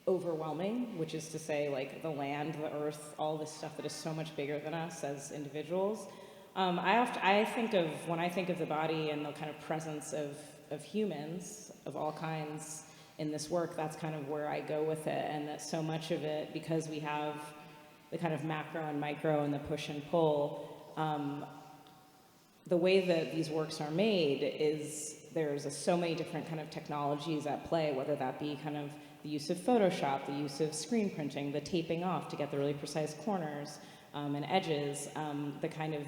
overwhelming, which is to say, like, the land, the earth, all this stuff that is so much bigger than us as individuals. I think of, when I think of the body and the kind of presence of humans of all kinds in this work, that's kind of where I go with it, and that so much of it, because we have the kind of macro and micro and the push and pull, the way that these works are made is there's so many different kind of technologies at play, whether that be kind of the use of Photoshop, the use of screen printing, the taping off to get the really precise corners and edges, the kind of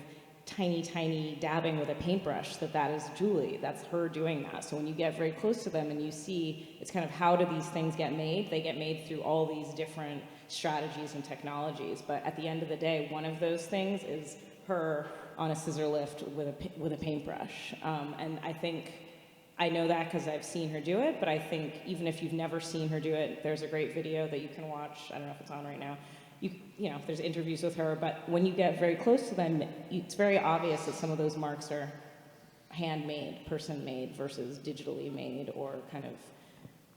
tiny dabbing with a paintbrush, that is Julie. That's her doing that. So when you get very close to them and you see, it's kind of, how do these things get made? They get made through all these different strategies and technologies. But at the end of the day, one of those things is her on a scissor lift with a paintbrush. And I think, I know that because I've seen her do it, but I think even if you've never seen her do it, there's a great video that you can watch. I don't know if it's on right now. You know, there's interviews with her, but when you get very close to them, it's very obvious that some of those marks are handmade, person-made versus digitally made, or kind of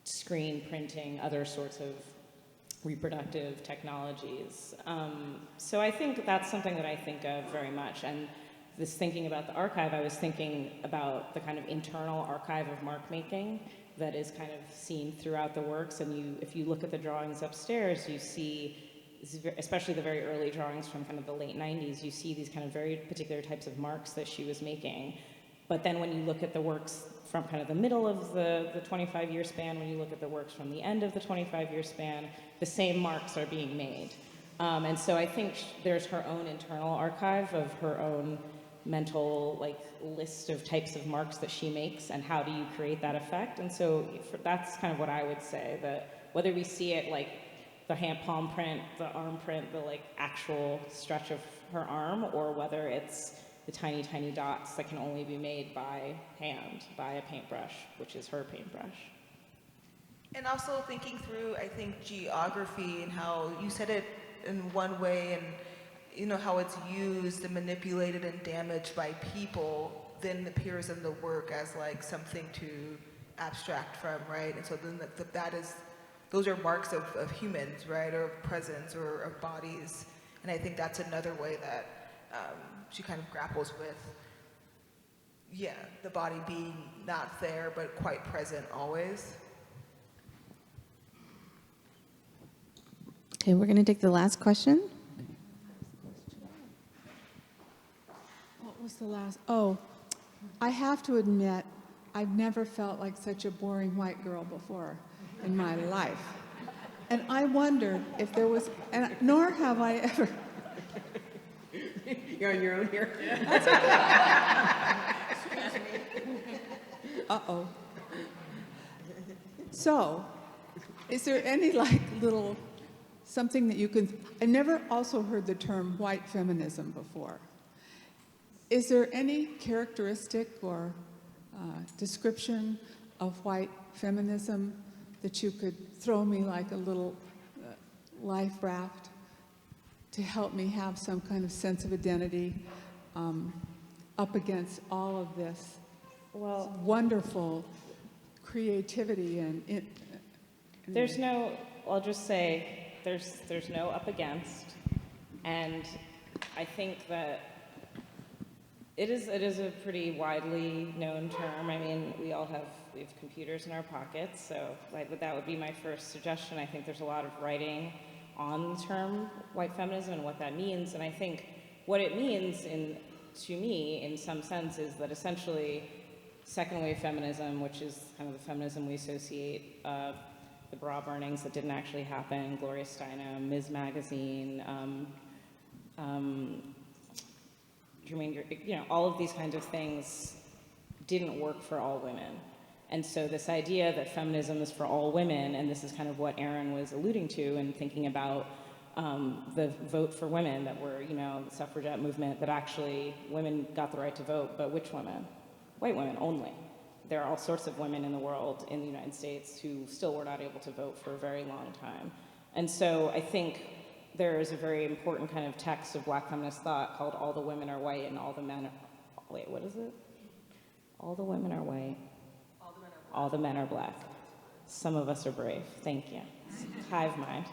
screen printing, other sorts of reproductive technologies. So I think that's something that I think of very much. And this thinking about the archive, I was thinking about the kind of internal archive of mark making that is kind of seen throughout the works. And if you look at the drawings upstairs, you see, especially the very early drawings from kind of the late 90s, you see these kind of very particular types of marks that she was making. But then when you look at the works from kind of the middle of the 25-year span, when you look at the works from the end of the 25-year span, the same marks are being made. And so I think there's her own internal archive of her own mental, like, list of types of marks that she makes, and how do you create that effect. And so that's kind of what I would say, that whether we see it like the hand palm print, the arm print, the like actual stretch of her arm, or whether it's the tiny dots that can only be made by hand, by a paintbrush, which is her paintbrush. And also thinking through, I think, geography and how you said it in one way, and you know how it's used and manipulated and damaged by people, then appears in the work as like something to abstract from, right? And so then those are marks of humans, right, or of presence, or of bodies. And I think that's another way that she kind of grapples with, the body being not there, but quite present always. Okay, we're going to take the last question. was the last? Oh, I have to admit, I've never felt like such a boring white girl before in my life. And I wondered if there was, and nor have I ever. You're on your own here. That's okay. Uh-oh. So, is there any little something that you can, I've never also heard the term white feminism before. Is there any characteristic or description of white feminism that you could throw me like a little life raft to help me have some kind of sense of identity up against all of this wonderful creativity and there's no, I'll just say, there's no up against, and I think that it is a pretty widely known term. I mean, we have computers in our pockets, so that would be my first suggestion. I think there's a lot of writing on the term white feminism and what that means, and I think what it means to me, in some sense, is that essentially second wave feminism, which is kind of the feminism we associate, the bra burnings that didn't actually happen, Gloria Steinem, Ms. Magazine, all of these kinds of things didn't work for all women. And so this idea that feminism is for all women, and this is kind of what Erin was alluding to and thinking about the vote for women that were, the suffragette movement, that actually women got the right to vote, but which women? White women only. There are all sorts of women in the world, in the United States, who still were not able to vote for a very long time. And so I think there is a very important kind of text of Black feminist thought called All the Women Are White and All the Men Are... Wait, what is it? All the women are white. All the men are black. Some of us are brave. Thank you. Hive mind.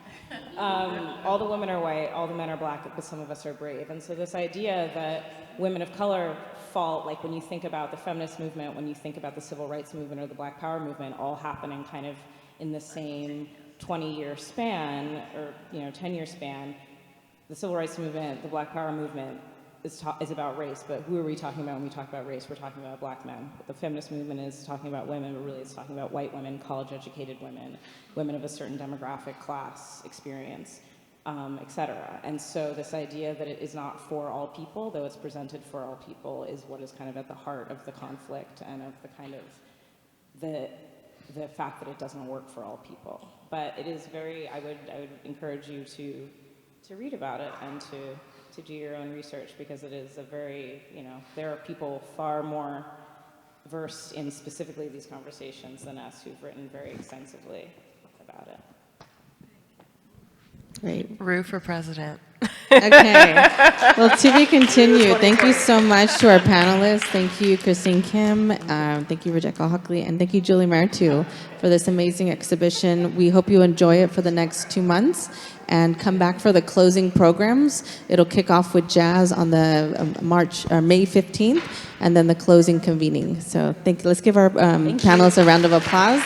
All the women are white, all the men are black, but some of us are brave. And so this idea that women of color fall, like when you think about the feminist movement, when you think about the civil rights movement or the Black Power movement, all happening kind of in the same 20-year span or 10-year span, the civil rights movement, the Black Power movement is about race, but who are we talking about when we talk about race? We're talking about black men. The feminist movement is talking about women, but really it's talking about white women, college-educated women, women of a certain demographic, class, experience, etc. And so this idea that it is not for all people, though it's presented for all people, is what is kind of at the heart of the conflict and of the kind of the fact that it doesn't work for all people. But it is very, I would encourage you to read about it and to do your own research, because it is a very, there are people far more versed in specifically these conversations than us who've written very extensively about it. Great. Rue for president. Okay. Well, to be continued. Thank you so much to our panelists. Thank you, Christine Kim. Thank you, Rebecca Hockley. And thank you, Julie Mehretu, for this amazing exhibition. We hope you enjoy it for the next 2 months and come back for the closing programs. It'll kick off with jazz on the May 15th, and then the closing convening. So let's give our panelists a round of applause.